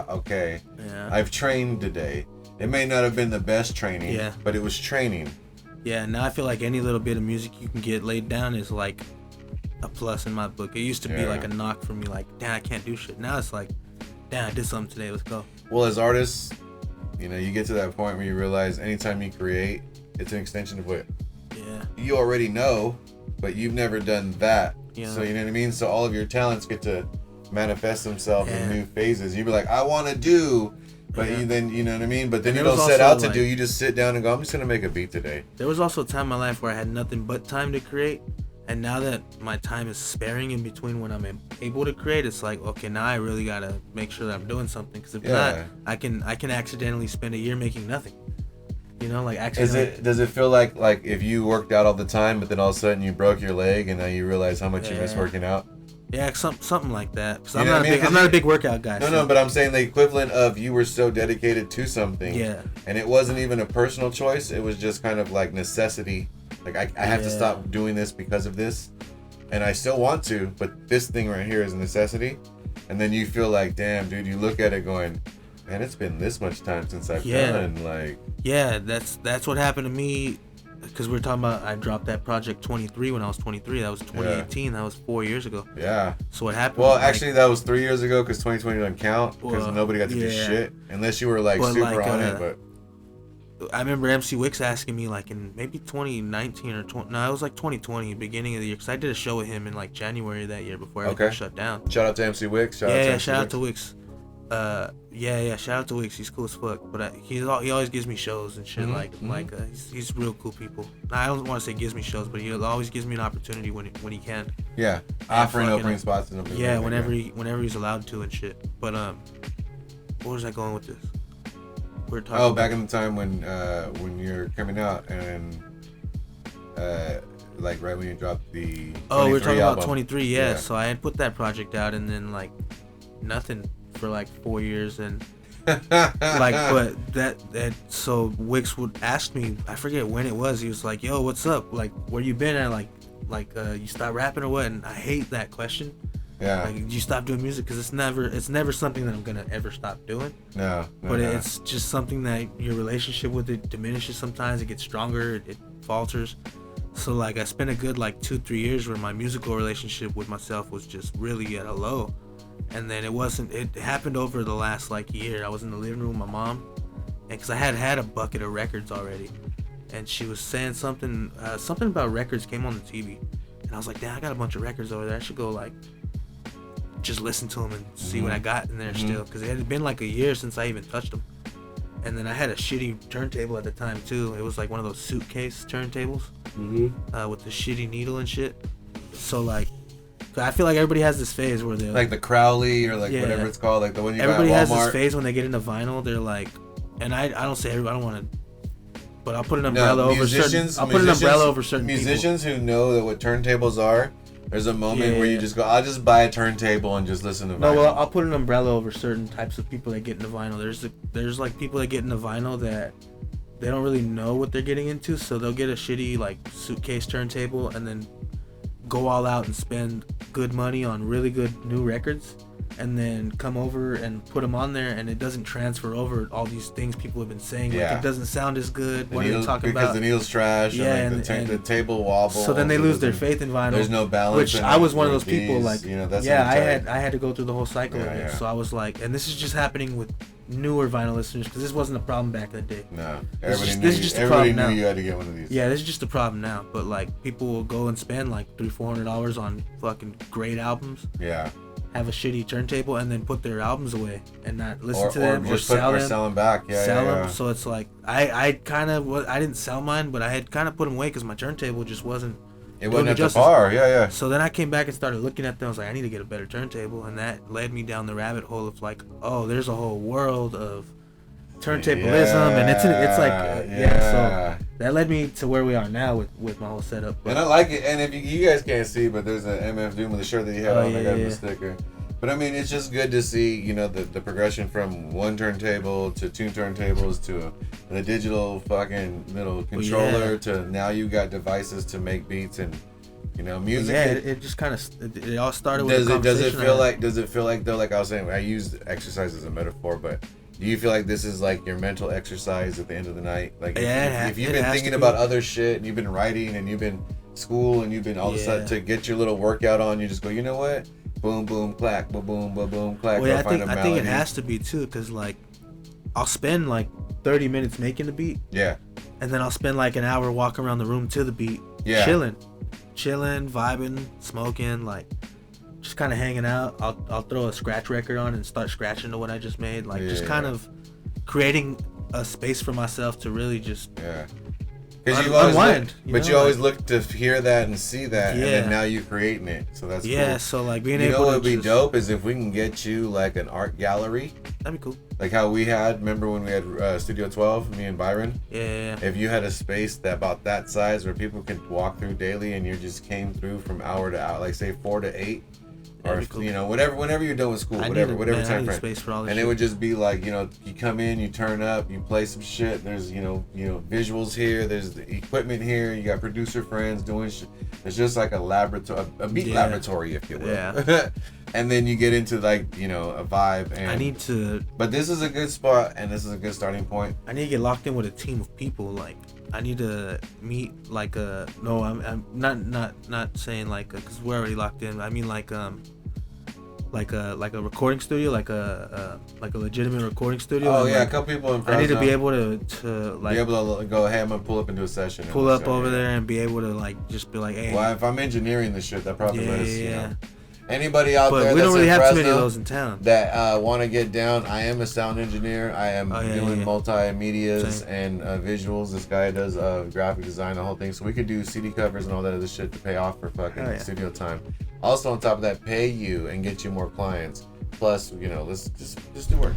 okay, I've trained today. It may not have been the best training, but it was training. Yeah, now I feel like any little bit of music you can get laid down is like a plus in my book. It used to be like a knock for me, like, damn, I can't do shit. Now it's like, damn, I did something today, let's go. Well, as artists, you know, you get to that point where you realize anytime you create, it's an extension of what you already know, but you've never done that. Yeah. So, you know what I mean? So all of your talents get to manifest themselves in new phases. You'd be like, I want to do... But you know what I mean? But then you don't set out to do. You just sit down and go, I'm just going to make a beat today. There was also a time in my life where I had nothing but time to create. And now that my time is sparing in between when I'm able to create, it's like, okay, now I really got to make sure that I'm doing something. Because if not, I can accidentally spend a year making nothing. You know, like accidentally. Does it feel like if you worked out all the time, but then all of a sudden you broke your leg and now you realize how much you miss working out? Yeah, something like that. Because I'm not a big workout guy. No, but I'm saying the equivalent of you were so dedicated to something. Yeah. And it wasn't even a personal choice. It was just kind of like necessity. Like, I have to stop doing this because of this. And I still want to, but this thing right here is a necessity. And then you feel like, damn, dude, you look at it going, man, it's been this much time since I've done, like... Yeah, that's what happened to me. Because we were talking about, I dropped that project 23 when I was 23. That was 2018. That was 4 years ago. Yeah. So what happened? Well, actually, that was 3 years ago because 2020 doesn't count because nobody got to do shit unless you were like super on it. But I remember MC Wicks asking me like in maybe 2019 or it was like 2020, beginning of the year, because I did a show with him in like January of that year before everything shut down. Shout out to MC Wicks. Shout out to Wicks. Shout out to Wicks. He's cool as fuck. But he always gives me shows and shit. He's real cool people. I don't want to say gives me shows, but he always gives me an opportunity when he can. Yeah, offering opening spots and everything. Yeah, whenever he's allowed to and shit. But where was I going with this? We were talking back in the time when you're coming out and like right when you dropped the 23 we were talking album. about 23. Yeah, so I had put that project out and then like nothing for like 4 years and like but that so Wicks would ask me, I forget when it was, he was like, yo, what's up, like where you been at, like you stopped rapping or what? And I hate that question. Like, did you stop doing music? Because it's never something that I'm gonna ever stop doing. But it's just something that your relationship with it diminishes sometimes. It gets stronger, it falters. So like I spent a good like 2-3 years where my musical relationship with myself was just really at a low. And then it happened over the last like year. I was in the living room with my mom, and because I had a bucket of records already, and she was saying something about records came on the TV, and I was like, damn, I got a bunch of records over there. I should go like just listen to them and see what I got in there still, because it had been like a year since I even touched them. And then I had a shitty turntable at the time too. It was like one of those suitcase turntables with the shitty needle and shit. So like, I feel like everybody has this phase where they're like the Crowley or like whatever it's called, like the one you everybody buy at Walmart. has this phase when they get into vinyl. They're like, and I don't say everybody. I don't want to, but I'll put an umbrella over certain. I'll put an umbrella over certain musicians people. who know that what turntables are. There's a moment where you just go, I'll just buy a turntable and just listen to vinyl. No, well, I'll put an umbrella over certain types of people that get into vinyl. There's like people that get into vinyl that they don't really know what they're getting into, so they'll get a shitty like suitcase turntable and then go all out and spend good money on really good new records, and then come over and put them on there, and it doesn't transfer over all these things people have been saying. Like it doesn't sound as good. What are you talking about? Because the needle's trash. and the table wobbles. So then they lose their faith in vinyl. There's no balance. Which I was one of those people. Like, that's I had to go through the whole cycle of it. So I was like, and this is just happening with newer vinyl listeners, because this wasn't a problem back in the day. No, everybody knew you had to get one of these. Yeah, this is just a problem now. But like, people will go and spend like $300-400 on fucking great albums. Yeah. Have a shitty turntable and then put their albums away and not listen to them or sell them back. Sell them. So it's like I didn't sell mine, but I had kind of put them away because my turntable just wasn't. It wasn't at the par. Yeah. So then I came back and started looking at them. I was like, I need to get a better turntable, and that led me down the rabbit hole of like, oh, there's a whole world of turntablism, and it's like so that led me to where we are now with my whole setup. But, and I like it. And if you guys can't see, but there's an MF Doom with the shirt that he had on. I got the sticker. But I mean, it's just good to see, the progression from one turntable to two turntables to the digital fucking little controller to now you got devices to make beats and music. Yeah, it just kind of it all started with a conversation. Does it feel like though, like I was saying, I used exercise as a metaphor, but do you feel like this is like your mental exercise at the end of the night? Like if you've been thinking about other shit and you've been writing and you've been school and you've been all of a sudden to get your little workout on, you just go, you know what? Boom, boom, clack, boom, boom, boom, boom, clack. Well, I think it has to be too, because like I'll spend like 30 minutes making the beat. Yeah. And then I'll spend like an hour walking around the room to the beat. Yeah. Chilling, vibing, smoking, like just kind of hanging out. I'll throw a scratch record on and start scratching to what I just made. Like just kind of creating a space for myself to really just Because you always look to hear that and see that, and then now you're creating it. So that's cool. So like being able to what would be dope is if we can get you like an art gallery. That'd be cool. Like how we had, remember when we had Studio 12, me and Byron? Yeah. If you had a space that about that size where people could walk through daily and you just came through from hour to hour, like say 4 to 8. Or cool. Whenever you're done with school, whatever time frame, and it would just be like, you come in, you turn up, you play some shit. There's visuals here, there's the equipment here, you got producer friends doing shit. It's just like a laboratory, a beat laboratory, if you will. Yeah. And then you get into like a vibe. And But this is a good spot, and this is a good starting point. I need to get locked in with a team of people. Like I need to meet like I'm not saying like because we're already locked in. I mean like like a recording studio, like a legitimate recording studio. Oh and, yeah, like, a couple people in Fresno. I need to be able to like be able to go, hey, I'm gonna pull up and do a session. pull up over there and be able to like just be like, hey. Well, if I'm engineering the shit, that probably let us, yeah. you know. Anybody out But there we that's don't really in have Fresno too many of those in town that want to get down, I am a sound engineer. I am doing yeah. multimedias Same. and visuals. This guy does graphic design, the whole thing. So we could do CD covers and all that other shit to pay off for fucking studio time. Also, on top of that, pay you and get you more clients. Plus, you know, let's just do work.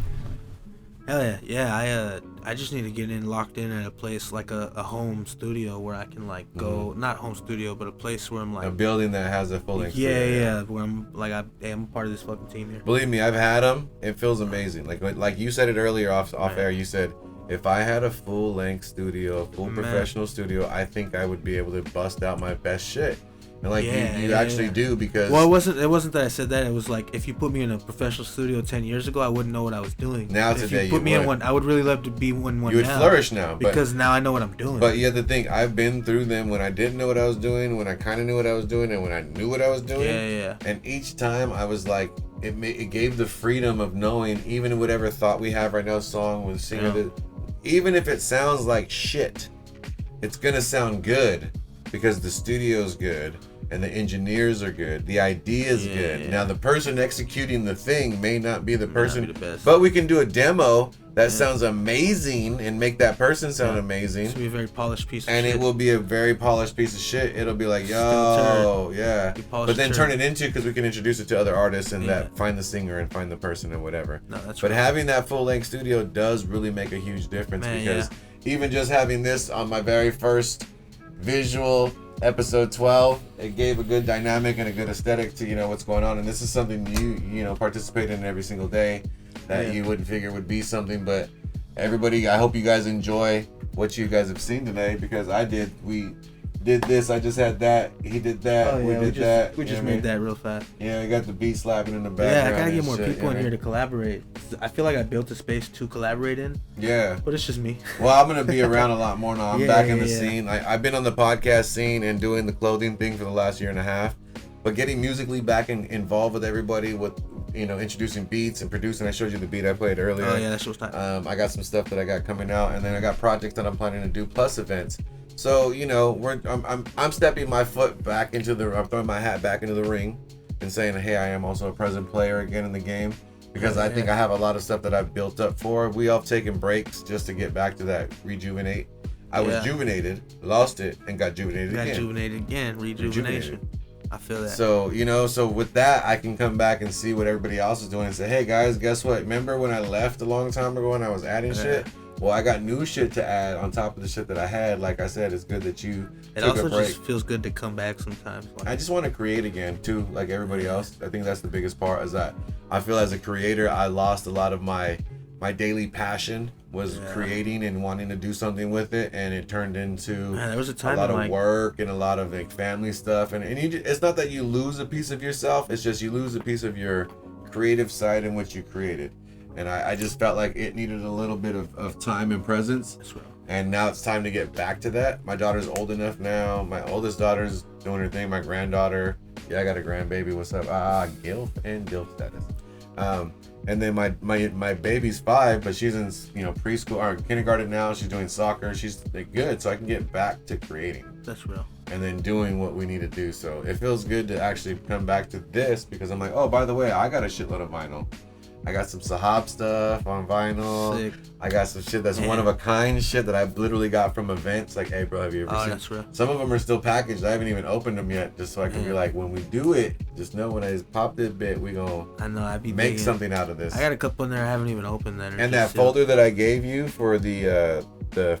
Hell yeah, yeah. I just need to get locked in at a place like a home studio where I can like go, not home studio, but a place where I'm like a building that has a full length. Yeah. Where I'm like I'm part of this fucking team here. Believe me, I've had them. It feels amazing. Like you said it earlier off air. You said if I had a full length studio, full professional studio, I think I would be able to bust out my best shit. And like you actually do, because it wasn't that I said that. It was like if you put me in a professional studio 10 years ago, I wouldn't know what I was doing. Now if today you put me in one, I would really love to be in one. You would flourish now because now I know what I'm doing. But you have to think, I've been through them when I didn't know what I was doing, when I kind of knew what I was doing, and when I knew what I was doing. Yeah. And each time I was like, it gave the freedom of knowing, even whatever thought we have right now, song with singer, even if it sounds like shit, it's gonna sound good because the studio's good. And the engineers are good. The idea is good. Yeah. Now the person executing the thing may not be the person, best. but we can do a demo that sounds amazing and make that person sound amazing. It's gonna be a very polished piece of and shit. it will be a very polished piece of shit. It'll be like, yo, yeah. But then turn it into, because we can introduce it to other artists and that find the singer and find the person and whatever. No, that's but right. having that full length studio does really make a huge difference, because even just having this on my very first visual episode 12, it gave a good dynamic and a good aesthetic to, you know, what's going on. And this is something you know, participate in every single day that you wouldn't figure would be something. But everybody, I hope you guys enjoy what you guys have seen today, because we did this, I just had that, he did that, we did that. We just made that real fast. Yeah, we got the beat slapping in the background. Yeah, I gotta get more people in here to collaborate. I feel like I built a space to collaborate in. Yeah. But it's just me. Well, I'm gonna be around a lot more now. I'm back in the scene. I've been on the podcast scene and doing the clothing thing for the last year and a half. But getting musically back involved with everybody, with, you know, introducing beats and producing. I showed you the beat I played earlier. Oh yeah, that's what's tight. I got some stuff that I got coming out, and then I got projects that I'm planning to do, plus events. So, you know, I'm stepping my foot back into I'm throwing my hat back into the ring and saying, hey, I am also a present player again in the game, because I think I have a lot of stuff that I've built up for. We all taken breaks just to get back to that rejuvenate. I was juvenated, lost it, and got juvenated again. Rejuvenation. I feel that. So, you know, with that, I can come back and see what everybody else is doing and say, hey guys, guess what? Remember when I left a long time ago and I was adding shit? Well, I got new shit to add on top of the shit that I had. Like I said, it's good that you took a break. It also just feels good to come back sometimes. I just want to create again, too, like everybody else. I think that's the biggest part, is that I feel as a creator, I lost a lot of my daily passion was creating and wanting to do something with it, and it turned into there was a time lot of work and a lot of like family stuff. And it's not that you lose a piece of yourself, it's just you lose a piece of your creative side in which you created. And I just felt like it needed a little bit of time and presence. And now it's time to get back to that. My daughter's old enough now. My oldest daughter's doing her thing. My granddaughter, I got a grandbaby. What's up? GILF and DILF status. And then my baby's 5, but she's in, you know, preschool or kindergarten now. She's doing soccer. She's good, so I can get back to creating. That's real. And then doing what we need to do. So it feels good to actually come back to this, because I'm like, oh, by the way, I got a shitload of vinyl. I got some Sahab stuff on vinyl. Sick. I got some shit that's one of a kind shit that I literally got from events. Like, hey, bro, have you ever seen? That's real. Some of them are still packaged. I haven't even opened them yet, just so I can be like, when we do it, just know when I pop this bit, we gonna make something out of this. I got a couple in there I haven't even opened that. And that folder that I gave you for the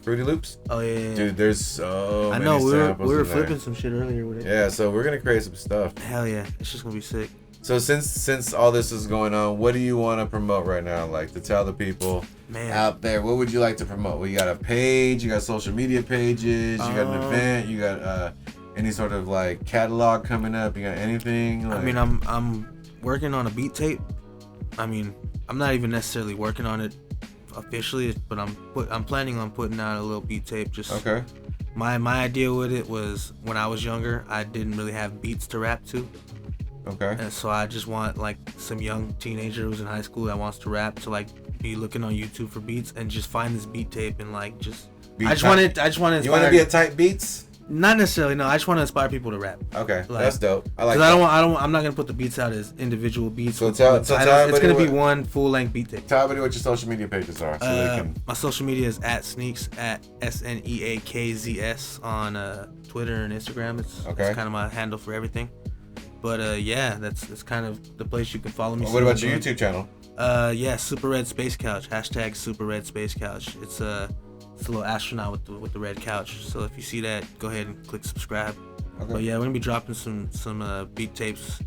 Fruity Loops. Oh yeah. Dude, there's so many I know we were in flipping there. some shit earlier with it. Yeah, so we're gonna create some stuff. Hell yeah, it's just gonna be sick. So since all this is going on, what do you want to promote right now? Like, to tell the people out there, what would you like to promote? Well, you got a page, you got social media pages, you got an event, you got any sort of like catalog coming up, you got anything? Like... I mean, I'm working on a beat tape. I mean, I'm not even necessarily working on it officially, but I'm planning on putting out a little beat tape. Just okay. My idea with it was, when I was younger, I didn't really have beats to rap to. Okay. And so I just want like some young teenager who's in high school that wants to rap to like be looking on YouTube for beats and just find this beat tape and like just. I just want to inspire. You want to be a type beats? Not necessarily. No, I just want to inspire people to rap. Okay, like, that's dope. I like. I'm not gonna put the beats out as individual beats. So with tell titles. It's gonna be one full length beat tape. Tell everybody what your social media pages are, so they can. My social media is at Sneakz at SNEAKZS on Twitter and Instagram. It's kind of my handle for everything. But yeah, that's kind of the place you can follow me. Well, what about your YouTube channel? Yeah, Super Red Space Couch. # Super Red Space Couch. It's a little astronaut with the red couch. So if you see that, go ahead and click subscribe. Okay. But yeah, we're gonna be dropping some beat tapes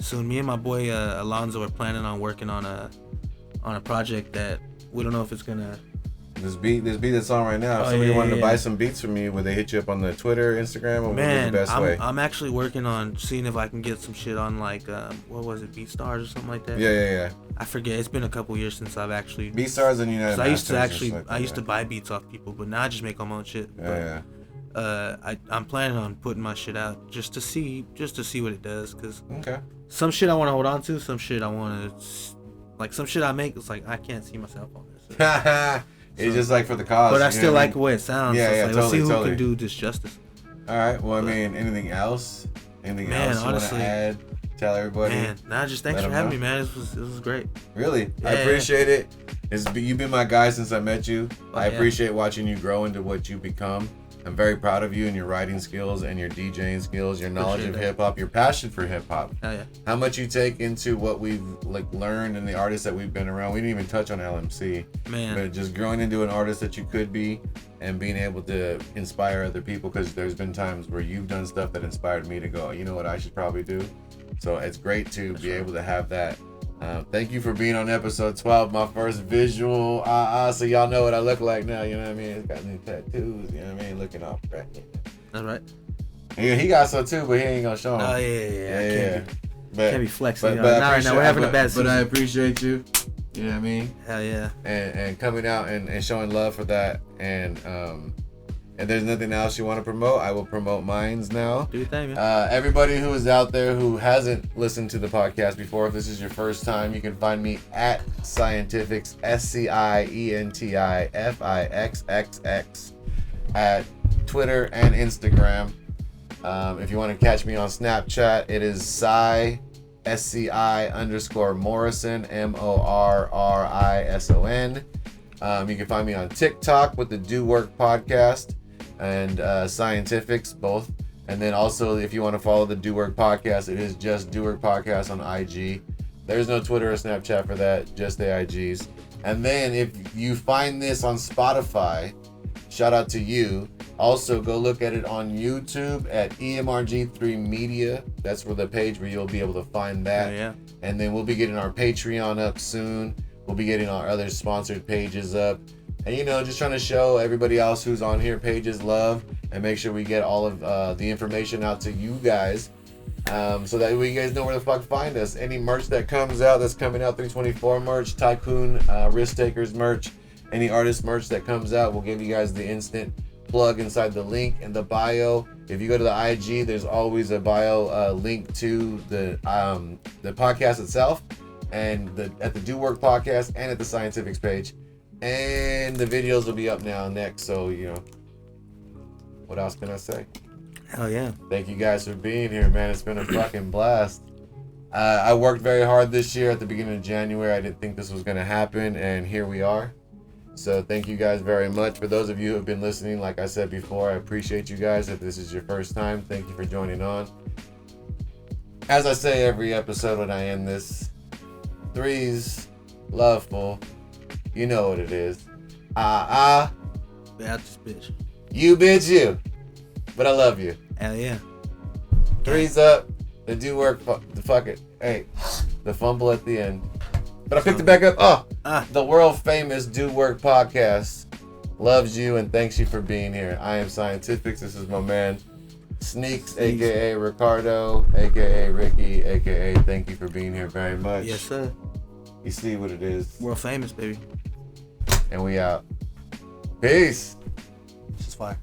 soon. Me and my boy Alonzo are planning on working on a project that we don't know if it's gonna. This beat that's on right now. If somebody wanted to buy some beats from you, would they hit you up on the Twitter, Instagram, or Man, the best way? I'm actually working on seeing if I can get some shit on like what was it, BeatStars or something like that. Yeah. I forget. It's been a couple years since I've actually. BeatStars and United. I used to buy beats off people, but now I just make my own shit. Yeah. I'm planning on putting my shit out just to see what it does, cause some shit I want to hold on to, some shit I want to like, some shit I make. It's like I can't see myself on this. So. It's just like for the cause. But I still like the way it sounds. Yeah, so yeah, like, totally, let's see who can do this justice. All right. Well, I mean, anything else? Anything else you honestly, want to add? Tell everybody. Just thanks for having me, man. It was great. Really, I appreciate it. You've been my guy since I met you. I appreciate watching you grow into what you become. I'm very proud of you and your writing skills and your DJing skills, your knowledge of hip hop, your passion for hip hop. Hell yeah. How much you take into what we've learned and the artists that we've been around. We didn't even touch on LMC. Man. But just growing into an artist that you could be and being able to inspire other people, because there's been times where you've done stuff that inspired me to go, you know what I should probably do. So it's great to be able to have that. Thank you for being on episode 12, my first visual. So y'all know what I look like now, you know what I mean? It's got new tattoos, you know what I mean? Looking off right. That's right. Yeah, he got so too, but he ain't gonna show him. Oh yeah. Can't be flexing. But not right now. We're having a bad season. But I appreciate you. You know what I mean? Hell yeah. And coming out and showing love for that. And there's nothing else you want to promote, I will promote mines now. Do your thing, man. Everybody who is out there who hasn't listened to the podcast before, if this is your first time, you can find me at Scientifics, SCIENTIFIXXX, at Twitter and Instagram. If you want to catch me on Snapchat, it is SCI_Morrison, MORRISON. You can find me on TikTok with the Do Work Podcast and Scientifics, both. And then also, if you want to follow the Do Work Podcast, it is just Do Work Podcast on IG. There's no Twitter or Snapchat for that, just the IGs. And then if you find this on Spotify, shout out to you. Also, go look at it on YouTube at EMRG3 Media. That's where the page where you'll be able to find that. Yeah. And then we'll be getting our Patreon up soon. We'll be getting our other sponsored pages up. And, just trying to show everybody else who's on here pages love and make sure we get all of the information out to you guys, so that way you guys know where the fuck to find us. Any merch that comes out, that's coming out, 324 merch, Tycoon, Risk Takers merch, any artist merch that comes out, we'll give you guys the instant plug inside the link in the bio. If you go to the IG, there's always a bio link to the podcast itself, and at the Do Work Podcast and at the Scientifics page. And the videos will be up now next, so what else can I say? Hell yeah. Thank you guys for being here, man. It's been a fucking blast. I worked very hard this year. At the beginning of January, I didn't think this was going to happen, and here we are. So thank you guys very much. For those of you who have been listening, like I said before, I appreciate you guys. If this is your first time, thank you for joining on. As I say every episode when I end this, threes, loveful. You know what it is. Out this bitch. You bitch you. But I love you. Hell yeah. Threes up. The Do Work. The fuck it. Hey. The fumble at the end. But I picked it back up. The world famous Do Work Podcast loves you and thanks you for being here. I am Scientifics. This is my man Sneakz, a.k.a. Ricardo, a.k.a. Ricky, a.k.a. Thank you for being here very much. Yes, sir. You see what it is. World famous, baby. And we out. Peace. This is fire.